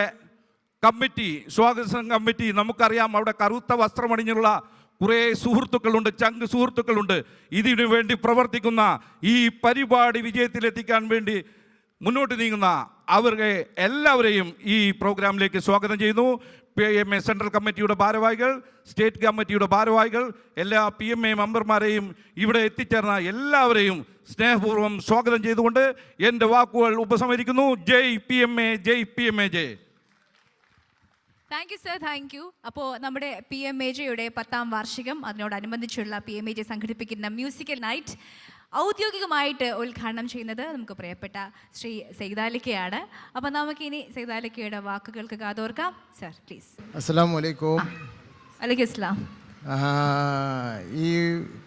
സ്വാഗത കമ്മിറ്റി നമുക്കറിയാം, അവിടെ കറുത്ത വസ്ത്രമണിഞ്ഞുള്ള കുറേ സുഹൃത്തുക്കളുണ്ട്, ചങ്ക് സുഹൃത്തുക്കളുണ്ട്. ഇതിനു വേണ്ടി പ്രവർത്തിക്കുന്ന, ഈ പരിപാടി വിജയത്തിലെത്തിക്കാൻ വേണ്ടി മുന്നോട്ട് നീങ്ങുന്ന അവരെ എല്ലാവരെയും ഈ പ്രോഗ്രാമിലേക്ക് സ്വാഗതം ചെയ്യുന്നു. PMA സെൻട്രൽ കമ്മിറ്റിയുടെ ഭാരവാഹികൾ, സ്റ്റേറ്റ് കമ്മിറ്റിയുടെ ഭാരവാഹികൾ, എല്ലാ PMA മെമ്പർമാരെയും ഇവിടെ എത്തിച്ചേർന്ന എല്ലാവരെയും സ്നേഹപൂർവ്വം സ്വാഗതം ചെയ്തുകൊണ്ട് എൻ്റെ വാക്കുകൾ ഉപസംഹരിക്കുന്നു. Jai PMA, Jai PMAJ. Thank you sir, thank you. അപ്പോൾ നമ്മുടെ PMAJയുടെ 10ാം വാർഷികം, അതിനോടനുബന്ധിച്ചുള്ള PMAJ സംഘടിപ്പിക്കുന്ന മ്യൂസിക്കൽ നൈറ്റ് ഔദ്യോഗികമായിട്ട് ഉദ്ഘാടനം ചെയ്യുന്നത് നമുക്ക് പ്രിയപ്പെട്ട ശ്രീ സെയ്ദ് അലിക്കയാണ്. അപ്പോൾ നമുക്കിനി സെയ്ദ് അലിക്കയുടെ വാക്കുകൾക്ക് കാതോർക്കാം. Sir please. അസ്സലാമു അലൈക്കും. വലൈക്കും അസ്സലാം. ഈ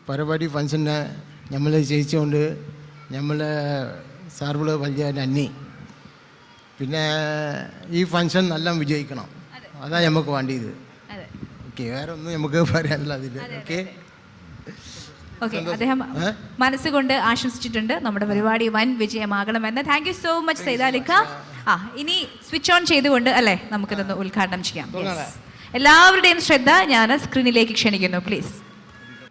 പരിപാടി ഫംഗ്ഷനെ നമ്മൾ ജയിച്ചുകൊണ്ട് നമ്മളെ സാർബിള് വലിയ നന്ദി. പിന്നെ ഈ ഫംഗ്ഷൻ നല്ല വിജയിക്കണം, അതാണ് നമുക്ക് വേണ്ടിയത്. ഓക്കെ, വേറെ ഒന്നും നമുക്ക് പറയാനില്ല അതിൽ. ഓക്കെ, അദ്ദേഹം മനസ്സുകൊണ്ട് ആശംസിച്ചിട്ടുണ്ട് നമ്മുടെ പരിപാടി വൻ വിജയമാകണമെന്ന്. Thank you so much Saeed അലിക്ക. ഇനി സ്വിച്ച് ഓൺ ചെയ്തുകൊണ്ട് അല്ലേ നമുക്കിതൊന്ന് ഉദ്ഘാടനം ചെയ്യാം. എല്ലാവരുടെയും ശ്രദ്ധ ഞാൻ സ്ക്രീനിലേക്ക് ക്ഷണിക്കുന്നു പ്ലീസ്.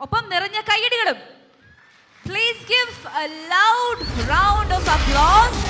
ഒപ്പം നിറഞ്ഞ കൈയടികളും. Please give a loud round of applause.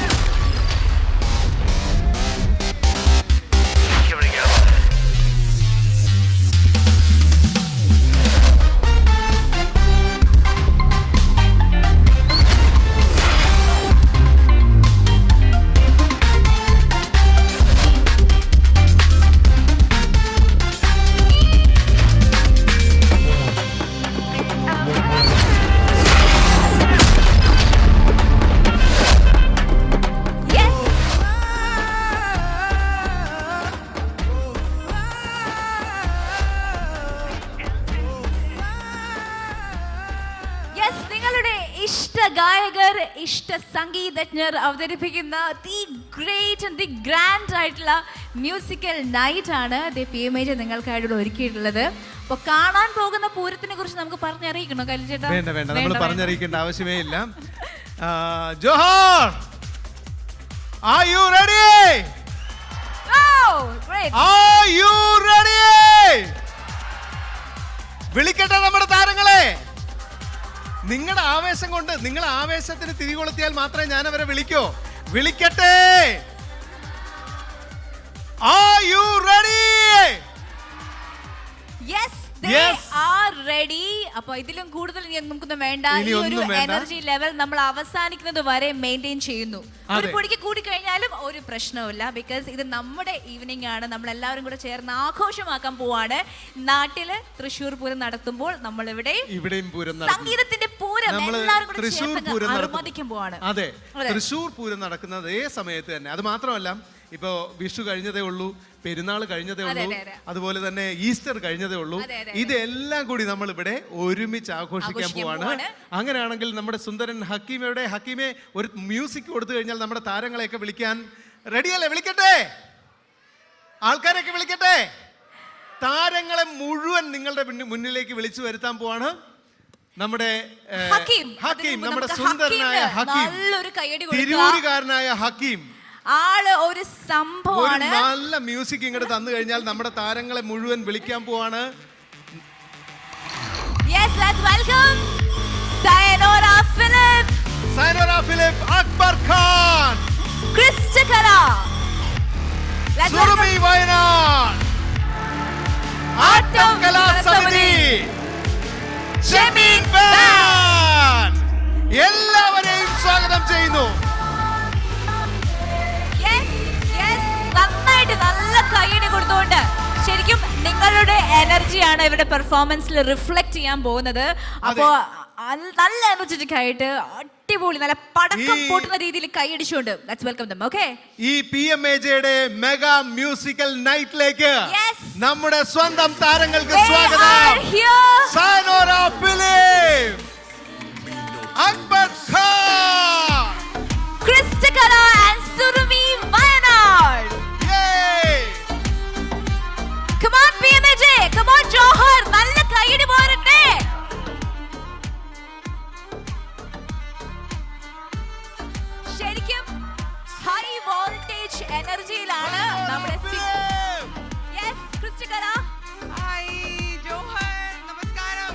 ഇഷ്ട ഗായകർ, ഇഷ്ട സംഗീതജ്ഞർ അവതരിപ്പിക്കുന്ന the great and the grand ആയിട്ടുള്ള മ്യൂസിക്കൽ നൈറ്റ് ആണ് ദി PMAJ നിങ്ങൾക്കായിട്ട് ഒരുക്കിയിട്ടുള്ളത്. അപ്പോൾ കാണാൻ പോകുന്ന പൂരത്തിനെ കുറിച്ച് നമുക്ക് പറഞ്ഞറിയിക്കണോ കല്ലു ചേട്ടാ? വേണ്ട, നമ്മൾ പറഞ്ഞറിയിക്കേണ്ട ആവശ്യമേ ഇല്ല. Johar, are you ready? Oh, great. Are you ready? വിളിക്കട്ടെ നമ്മുടെ താരങ്ങളെ. നിങ്ങളുടെ ആവേശം കൊണ്ട്, നിങ്ങൾ ആവേശത്തിന് തിരികൊളുത്തിയാൽ മാത്രമേ ഞാൻ അവരെ വിളിക്കൂ. വിളിക്കട്ടെ. Are you ready? Yes, they are ready. അപ്പോൾ ഇതിലും കൂടുതൽ നമുക്കൊന്നും വേണ്ട. ഈ ഒരു എനർജി ലെവൽ നമ്മൾ അവസാനിക്കുന്നത് വരെ മെയിൻറ്റെയിൻ ചെയ്യുന്നു. ഒരു പൊടിക്ക് കൂടി കഴിഞ്ഞാലും ഒരു പ്രശ്നവുമില്ല. ബിക്കോസ് ഇത് നമ്മുടെ ഈവനിങ് ആണ്. നമ്മൾ എല്ലാവരും കൂടെ ചേർന്ന് ആഘോഷമാക്കാൻ പോവാണ്. നാട്ടില് തൃശ്ശൂർ പൂരം നടത്തുമ്പോൾ നമ്മൾ ഇവിടെയും സംഗീതത്തിന്റെ പൂരം എല്ലാവരും കൂടെ ചേർന്ന് ആർമദിക്കാൻ പോവാണ്. അതെ, തൃശ്ശൂർ പൂരം നടക്കുന്ന അതേ സമയത്ത് തന്നെ. അത് മാത്രമല്ല, ഇപ്പോ വിഷു കഴിഞ്ഞതേ ഉള്ളൂ, പെരുന്നാൾ കഴിഞ്ഞതേ ഉള്ളൂ, അതുപോലെ തന്നെ ഈസ്റ്റർ കഴിഞ്ഞതേ ഉള്ളൂ. ഇതെല്ലാം കൂടി നമ്മൾ ഇവിടെ ഒരുമിച്ച് ആഘോഷിക്കാൻ പോവാണ്. അങ്ങനെയാണെങ്കിൽ നമ്മുടെ സുന്ദരൻ ഹക്കീമയുടെ, ഹക്കീമെ ഒരു മ്യൂസിക് കൊടുത്തു കഴിഞ്ഞാൽ നമ്മുടെ താരങ്ങളെയൊക്കെ വിളിക്കാൻ റെഡിയല്ലേ? വിളിക്കട്ടെ, ആൾക്കാരെയൊക്കെ വിളിക്കട്ടെ. താരങ്ങളെ മുഴുവൻ നിങ്ങളുടെ മുന്നിലേക്ക് വിളിച്ചു വരുത്താൻ പോവാണ് നമ്മുടെ ഹക്കീം, നമ്മുടെ സുന്ദരനായ ഹക്കീം, തിരൂരുകാരനായ ഹക്കീം. ആള് ഒരു സംഭവമാണ്. നല്ല മ്യൂസിക് ഇങ്ങോട്ട് തന്നു കഴിഞ്ഞാൽ നമ്മുടെ താരങ്ങളെ മുഴുവൻ വിളിക്കാൻ പോവാണ്. Yes, let's welcome Sayonara Philip, Akbar Khan, Christakala, Surumi Wayanad, Attam Kala Samiti, Chemin Band. എല്ലാവരെയും സ്വാഗതം ചെയ്യുന്നു. നന്നായിട്ട് നല്ല കൈയ്യടി കൊടുത്തുകൊണ്ട് ശരിക്കും നിങ്ങളുടെ എനർജിയാണ് ഇവിടെ പെർഫോമൻസിൽ റിഫ്ലക്ട് ചെയ്യാൻ പോകുന്നത്. അപ്പോ നല്ല എനർജറ്റിക് ആയിട്ട് അടിപൊളി നല്ല പടക്കം പൊട്ടുന്ന രീതിയിൽ കൈയടിച്ചുകൊണ്ട് ലെറ്റ്സ് വെൽക്കം ദം. ഓക്കേ, ഈ PMAJയുടെ മെഗാ മ്യൂസിക്കൽ നൈറ്റിലേക്ക് നമ്മുടെ സ്വന്തം താരങ്ങൾക്ക് സ്വാഗതം. Sayanora Philip, Akbar Khan, Kristakala and Surumi Wayanad. Come on PMAJ, come on Johar, നല്ല കൈയ്യടി പോരട്ടെ. ശരിക്കും ഹൈ വോൾട്ടേജ് എനർജിയിലാണ് നമ്മുടെ ക്രിസ്റ്റകല. ഹായ് ജോഹർ, നമസ്കാരം.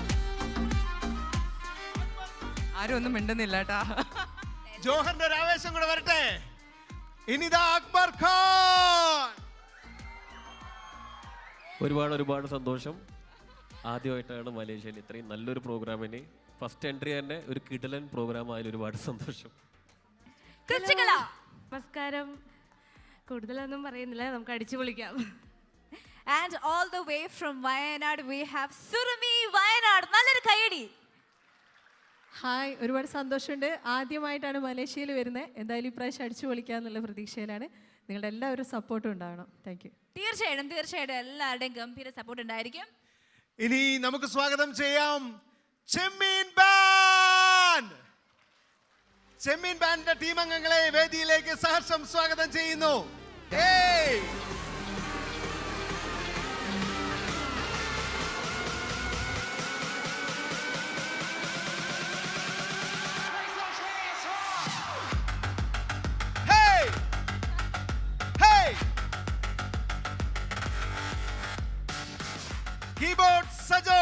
ആരും ഒന്നും മിണ്ടുന്നില്ല കേട്ടാ. ജോഹറിന്റെ ഒരു ആവേശം കൂടെ വരട്ടെ. ഇനിതാ അക്ബർ ഖാൻ. ഒരുപാട് സന്തോഷം. ആദ്യമായിട്ടാണ് മലേഷ്യയിൽ ഇത്രയും നല്ലൊരു പ്രോഗ്രാമിന് ഫസ്റ്റ് എൻട്രി തന്നെ ഒരു കിടലൻ പ്രോഗ്രാം ആയാലും ഒരുപാട് സന്തോഷം. നമസ്കാരം. കൂടുതലൊന്നും പറയുന്നില്ല, നമുക്ക് അടിച്ചു പൊളിക്കാം. And all the way from Wayanad we have Surumi Wayanad. നല്ലൊരു കൈയ്യടി. ഹായ്, ഒരുപാട് സന്തോഷമുണ്ട്. ആദ്യമായിട്ടാണ് മലേഷ്യയിൽ വരുന്നത്. എന്തായാലും ഇപ്രാവശ്യം അടിച്ചു പൊളിക്കാന്നുള്ള പ്രതീക്ഷയിലാണ്. നിങ്ങളുടെ എല്ലാവരും സപ്പോർട്ടും ഉണ്ടാവണം. Thank you. തീർച്ചയായിട്ടും എല്ലാവരുടെയും ഗംഭീര സപ്പോർട്ട് ഉണ്ടായിരിക്കും. ഇനി നമുക്ക് സ്വാഗതം ചെയ്യാം ചെമ്മീൻ ബാൻഡ്. ചെമ്മീൻ ബാൻഡിന്റെ ടീം അംഗങ്ങളെ വേദിയിലേക്ക് സഹർഷം സ്വാഗതം ചെയ്യുന്നു. Keyboard Sajo,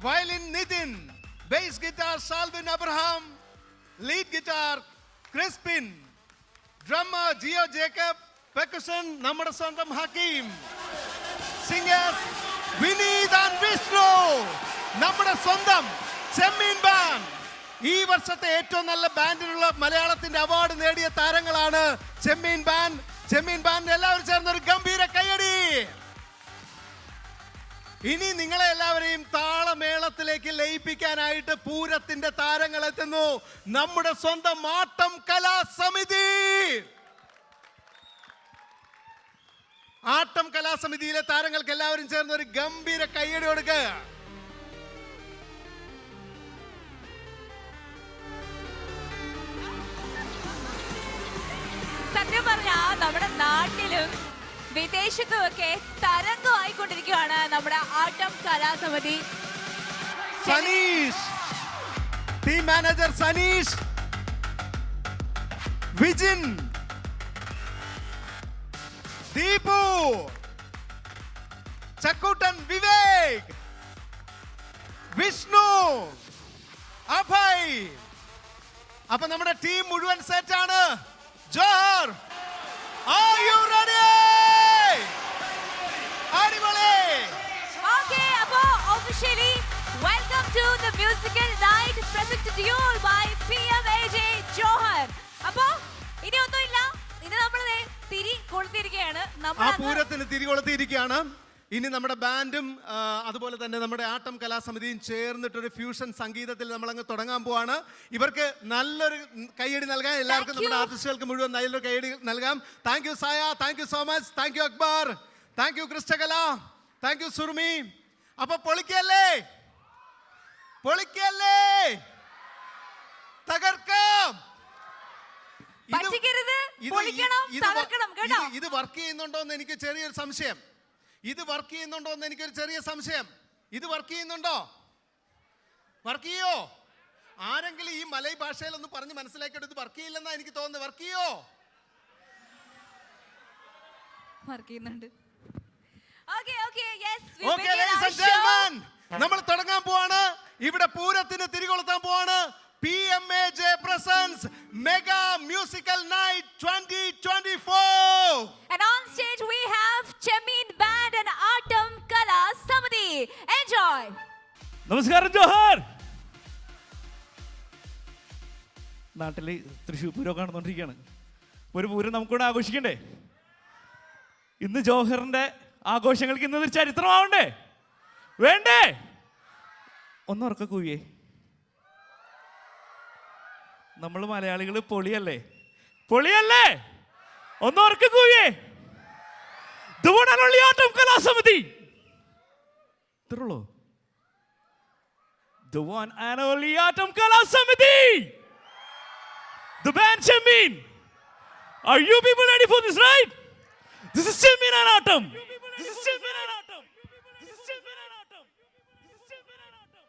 violin Nitin, bass guitar Salvin Abraham, lead guitar Crispin, drummer Gio Jacob, percussion നമ്മുടെ സ്വന്തം Hakeem, singers Vineet and Vishnu, നമ്മുടെ സ്വന്തം ചെമ്മീൻ ബാൻഡ്. ഈ വർഷത്തെ ഏറ്റവും നല്ല ബാൻഡിനുള്ള മലയാളത്തിന്റെ അവാർഡ് നേടിയ താരങ്ങളാണ് ചെമ്മീൻ ബാൻഡ്. ചെമ്മീൻ ബാൻഡ് എല്ലാവരും ചേർന്ന് ഒരു ഗംഭീര കയ്യടി. ഇനി നിങ്ങളെ എല്ലാവരെയും താളമേളത്തിലേക്ക് ലയിപ്പിക്കാനായിട്ട് പൂരത്തിന്റെ താരങ്ങൾ എത്തുന്നു. നമ്മുടെ സ്വന്തം ആട്ടം കലാസമിതി. ആട്ടം കലാസമിതിയിലെ താരങ്ങൾക്ക് എല്ലാവരും ചേർന്ന് ഒരു ഗംഭീര കയ്യടി കൊടുക്കുക. പറഞ്ഞാൽ നമ്മുടെ നാട്ടിലും വിദേശത്തുമൊക്കെ തരംഗമായിക്കൊണ്ടിരിക്കുകയാണ് നമ്മുടെ ആട്ടം കലാസമിതി. Sanish, team manager Sanish, Vijin, Deepu, Chakkoottan Vivek, Vishnu, Abhay. അപ്പൊ നമ്മുടെ ടീം മുഴുവൻ സെറ്റ് ആണ്. Johar, are you ready? അടിപൊളി. Okay, അപ്പോ officially welcome to the musical night presented to you by PMAJ Johar. അപ്പോ ഇനി ഒന്നുമില്ല, ഇനി നമ്മൾ തിരി കൊളുത്തിരിക്കുകയാണ്. ആ പൂരത്തിന് തിരികൊളുത്തിയിരിക്കുകയാണ്. ഇനി നമ്മുടെ ബാൻഡും അതുപോലെ തന്നെ നമ്മുടെ ആട്ടം കലാസമിതിയും ചേർന്നിട്ടൊരു ഫ്യൂഷൻ സംഗീതത്തിൽ നമ്മൾ അങ്ങ് തുടങ്ങാൻ പോവാണ്. ഇവർക്ക് നല്ലൊരു കൈയടി നൽകാം. എല്ലാവർക്കും നമ്മുടെ ആർട്ടിസ്റ്റുകൾക്ക് മുഴുവൻ നല്ലൊരു കൈയടി നൽകാം. Thank you Saya, thank you so much, thank you Akbar, thank you Krishnakala, thank you Surmi. അപ്പൊ പൊളിക്കല്ലേ, പൊളിക്കല്ലേ, തകർക്കാം. ഇത് വർക്ക് ചെയ്യുന്നുണ്ടോ എന്ന് എനിക്ക് ചെറിയൊരു സംശയം. ഇത് വർക്ക് ചെയ്യുന്നുണ്ടോ എന്ന് എനിക്കൊരു ചെറിയ സംശയം. ഇത് വർക്ക് ചെയ്യുന്നുണ്ടോ? വർക്ക് ചെയ്യോ? ആരെങ്കിലും ഈ മലൈ ഭാഷയിൽ ഒന്ന് പറഞ്ഞ് മനസ്സിലാക്കിയിട്ട് ഇത് വർക്ക് ചെയ്യില്ലെന്നാ എനിക്ക് തോന്നുന്നത്. വർക്ക് ചെയ്യോ? വർക്ക് ചെയ്യുന്നുണ്ട്. നമ്മൾ തുടങ്ങാൻ പോവാണ്. ഇവിടെ പൂരത്തിന് തിരികൊളുത്താൻ പോവാണ്. PMAJ presents Mega Musical Night 2024. And on stage we have Chemin Band and Atam Kala Samiti. Enjoy. നമസ്കാരം ജോഹർ. നാട്ടിൽ തൃശ്ശൂർ പൂരം കാണുന്നോണ്ടിരിക്കുകയാണ്. ഒരു പൂരം നമുക്കിവിടെ ആഘോഷിക്കണ്ടേ? ഇന്ന് ജോഹറിന്റെ ആഘോഷങ്ങൾക്ക് ഇന്നൊരു ചരിത്രമാവണ്ടേ? വേണ്ടേ? ഒന്നുറക്ക കൂവിയേ. നമ്മൾ മലയാളികൾ പൊളിയല്ലേ, പൊളിയല്ലേ? ഒന്നുറക്ക കൂവിയേ. ആട്ടം കലാസമിതി. ഇത്രയുള്ളൂ. The one and only Atam Kala Samiti. The band Chemin. Are you people ready for this, right? This is Chemin and Atam. This is Chemin and Atam. This is Chemin and Atam. This is Chemin and Atam.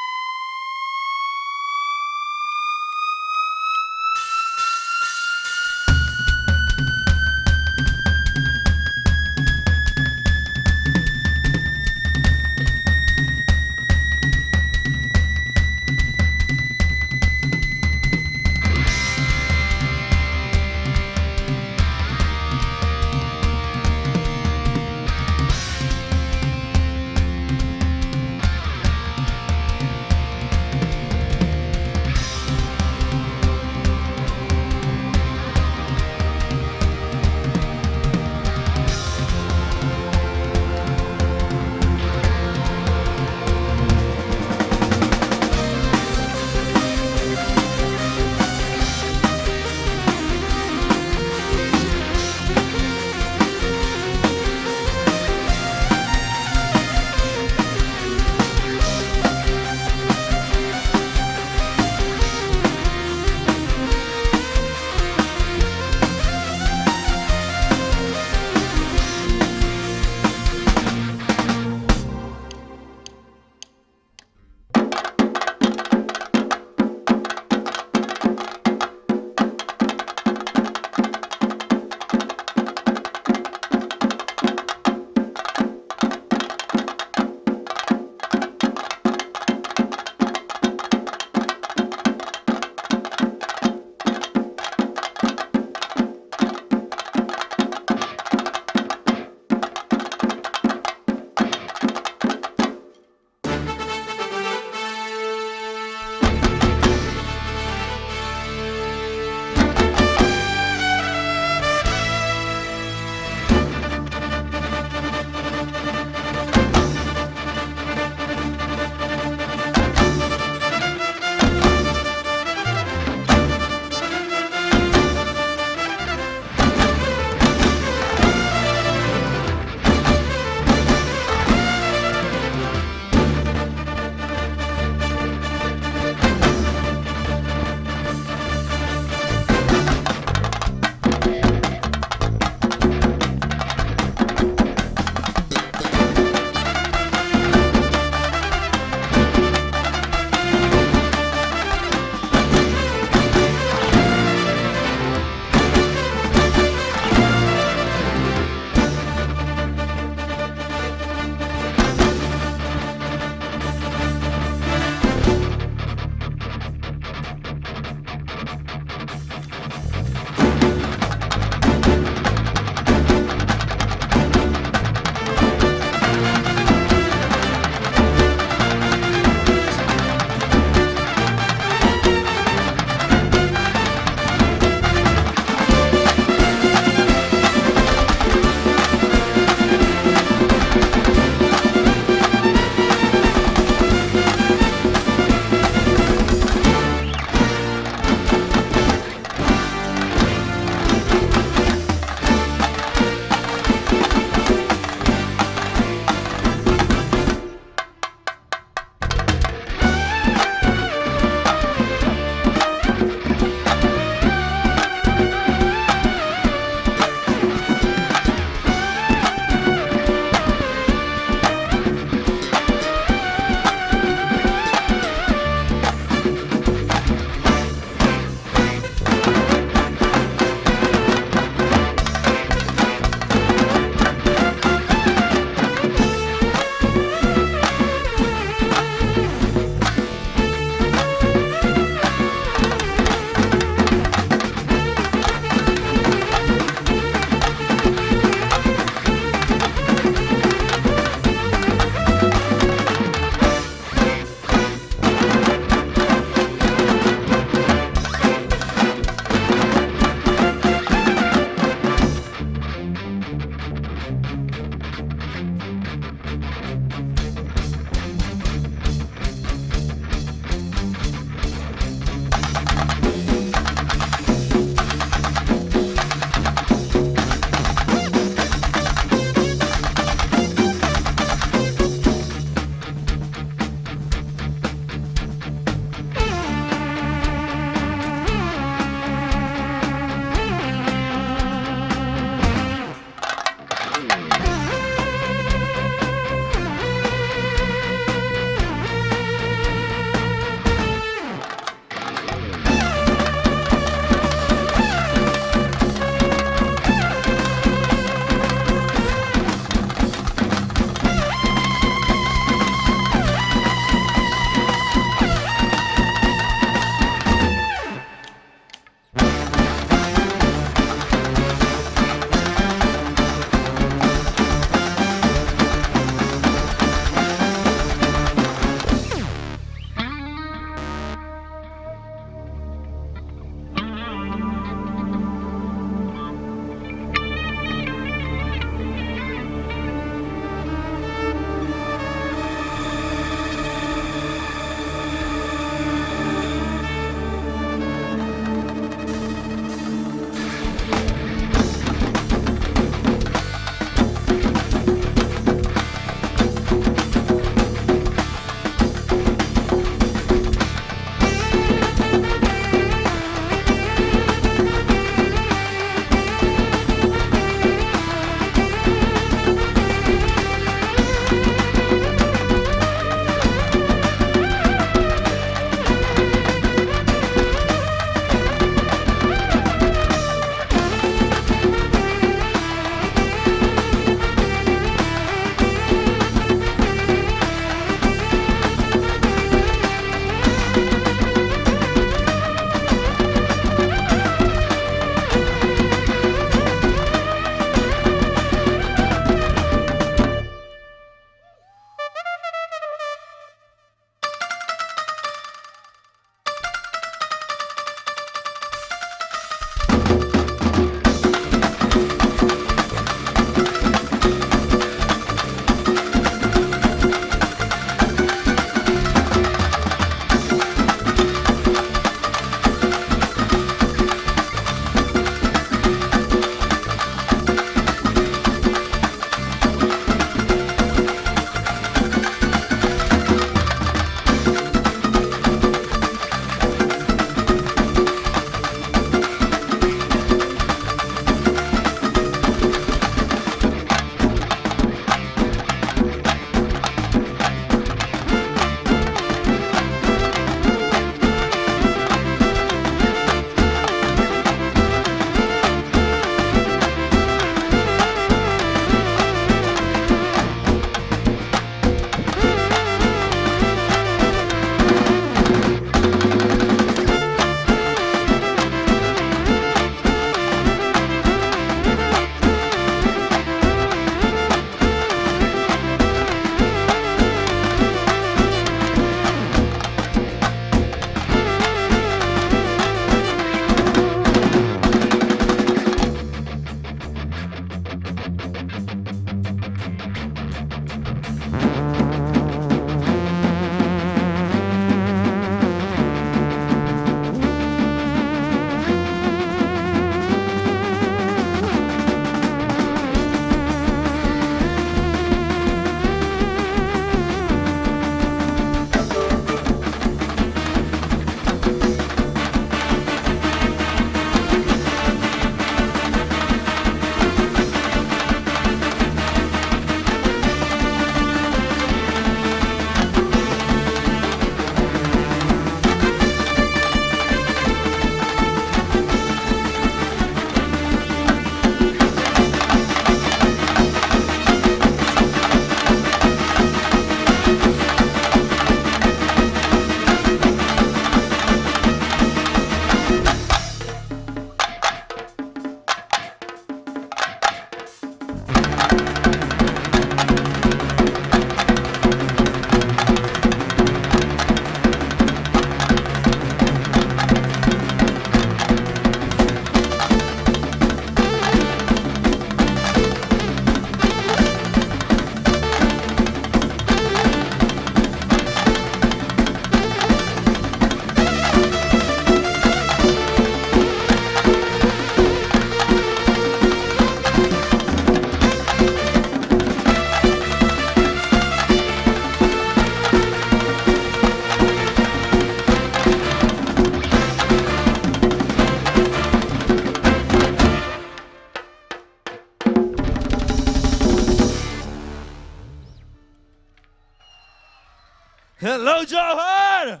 Hello, Johar!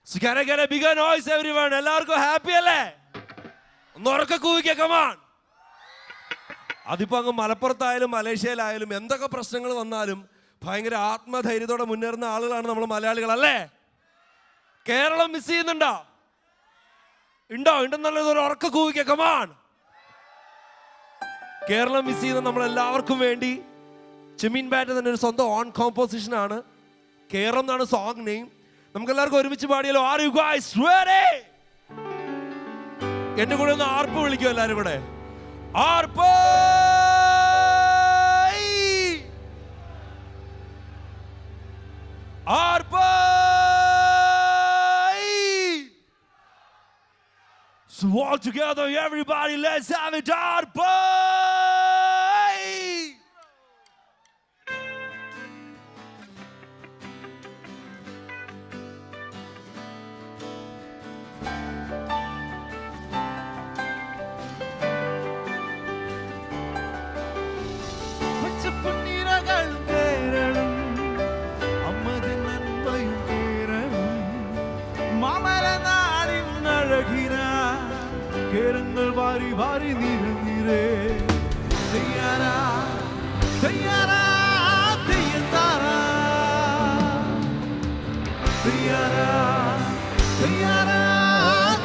So can I get a bigger noise, everyone? എല്ലാവർക്കും happy അല്ലേ? ഒന്ന് ഉറക്കെ കൂവിക്കുക, come on. അതിപ്പോ അങ്ങ് മലപ്പുറത്തായാലും മലേഷ്യയിലായാലും എന്തൊക്കെ പ്രശ്നങ്ങൾ വന്നാലും ഭയങ്കര ആത്മധൈര്യത്തോടെ മുന്നേറുന്ന ആളുകളാണ് നമ്മൾ മലയാളികൾ അല്ലേ? കേരളം മിസ് ചെയ്യുന്നുണ്ടോ? ഉണ്ടെന്നുള്ളത് ഒരു ഉറക്കെ കൂവിക്കുക, come on. കേരളം മിസ് ചെയ്യുന്ന നമ്മളെല്ലാവർക്കും വേണ്ടി ചെമ്മീൻ ബാൻഡ് തന്നെ ഒരു സ്വന്തം ഓൺ കോമ്പോസിഷൻ ആണ്. കേരളം എന്നാണ് സോങ് നെയിം. നമുക്ക് എല്ലാവർക്കും ഒരുമിച്ച് പാടിയാലോ? Are you guys ready? എന്റെ കൂടെ ഒന്ന് ആർപ്പ് വിളിക്കും എല്ലാരും കൂടെ. ആർപ്പ്! ആർപ്പ്! So all together, everybody, let's have it. ആർപ്പ്! കേരങ്ങൾ വാരി വാരി നിറഞ്ഞിരേ തെയ്യാറാ തെയ്യാറാ തെയ്യത്താറാ തെയ്യാറാ തെയ്യാറാ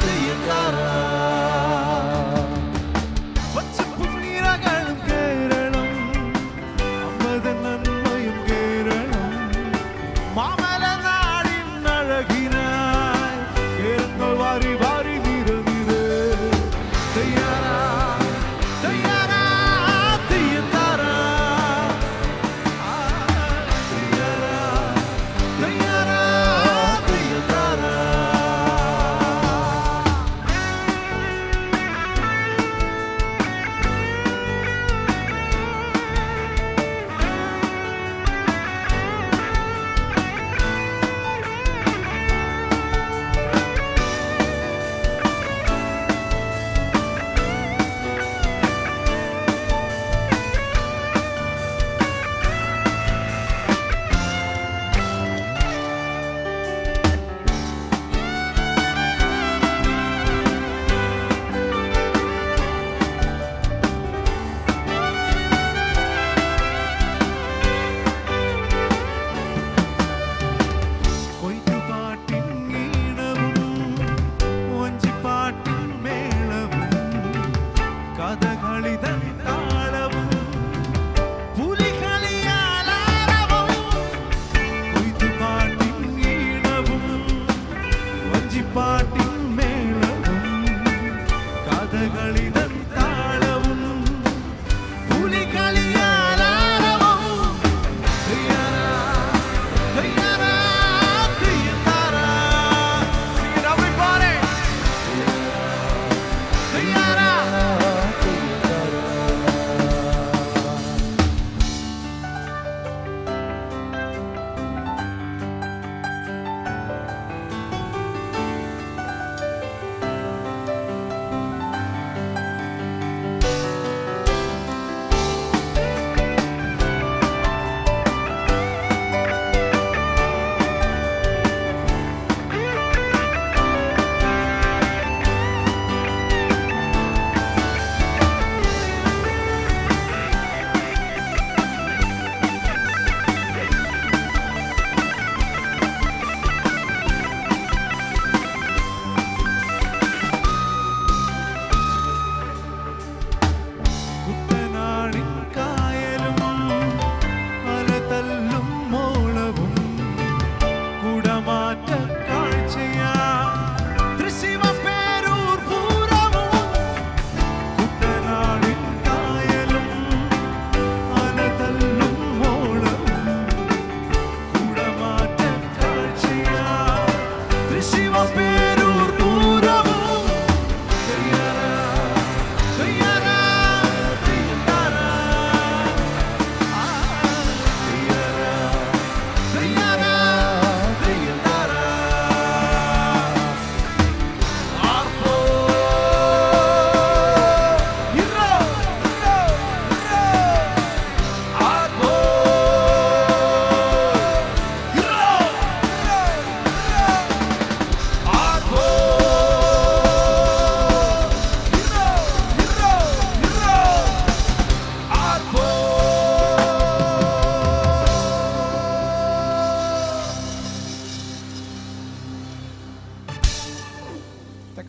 തെയ്യത്താറാ പച്ചപ്പുന്നിരകളും കേരളം അമ്മതൻ നന്മയും കേരളം മാമല നാടിൻ അഴകിനായി കേരങ്ങൾ വാരി വാരി നിറഞ്ഞിരേ തെയ്യാറാ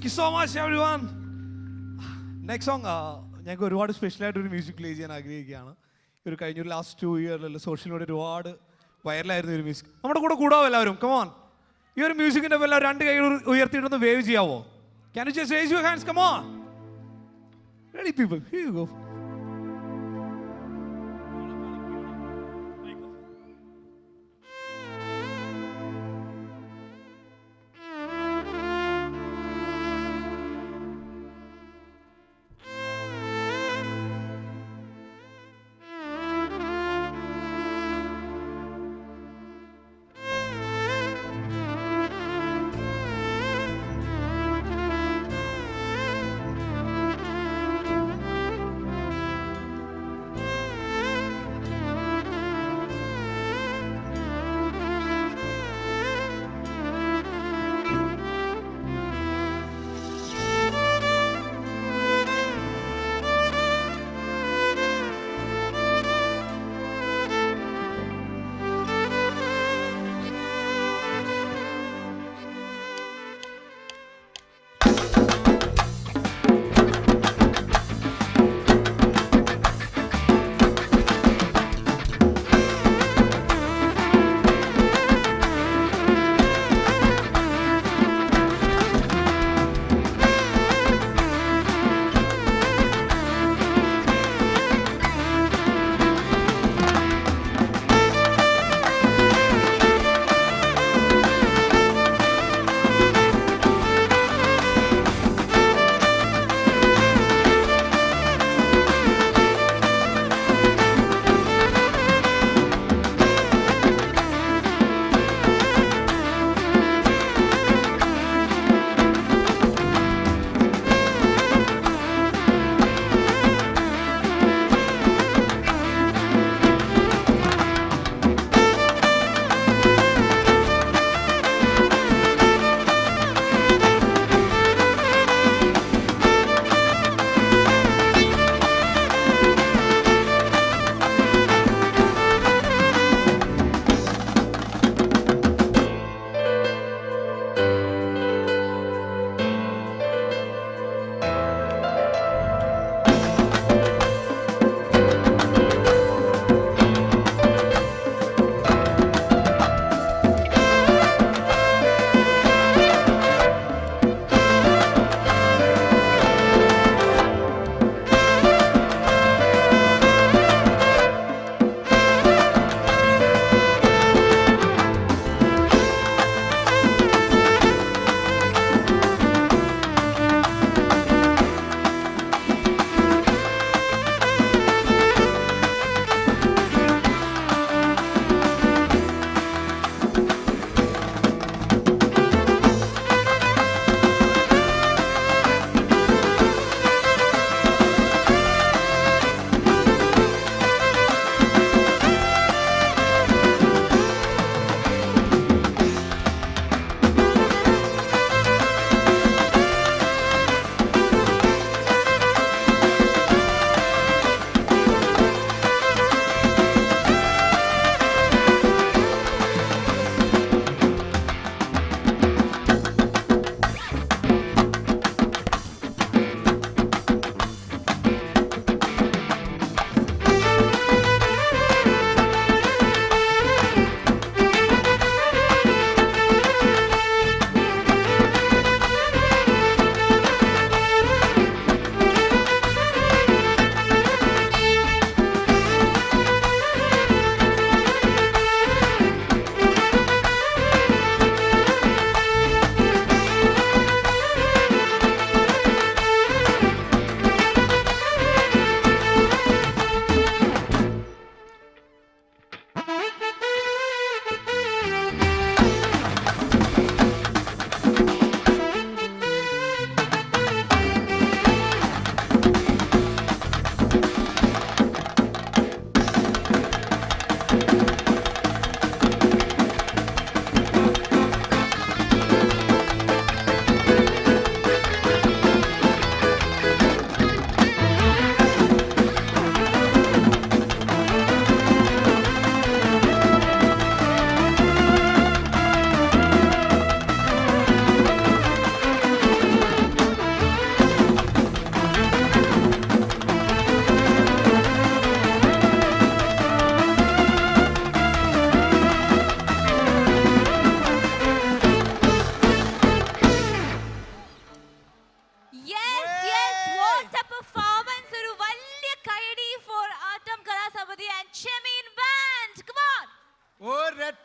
thank you so much everyone. Next song ഞങ്ങൾക്ക് ഒരുപാട് സ്പെഷ്യലായിട്ടൊരു മ്യൂസിക് പ്ലേ ചെയ്യാൻ ആഗ്രഹിക്കുകയാണ്. ഒരു കഴിഞ്ഞൊരു ലാസ്റ്റ് 2 ഇയറിൽ സോഷ്യൽ മീഡിയ ഒരുപാട് വൈറലായിരുന്ന ഒരു മ്യൂസിക്. നമ്മുടെ കൂടെ കൂടാവോ എല്ലാവരും? കമോൺ. ഈ ഒരു മ്യൂസിക്കിൻ്റെ പേരിൽ 2 കൈകൾ ഉയർത്തിയിട്ടൊന്ന് wave ചെയ്യാവോ? Can you just raise your hands? Come on. Ready people, here you go.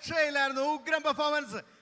രക്ഷയില്ലായിരുന്നു. ഉഗ്രം പെർഫോമൻസ്.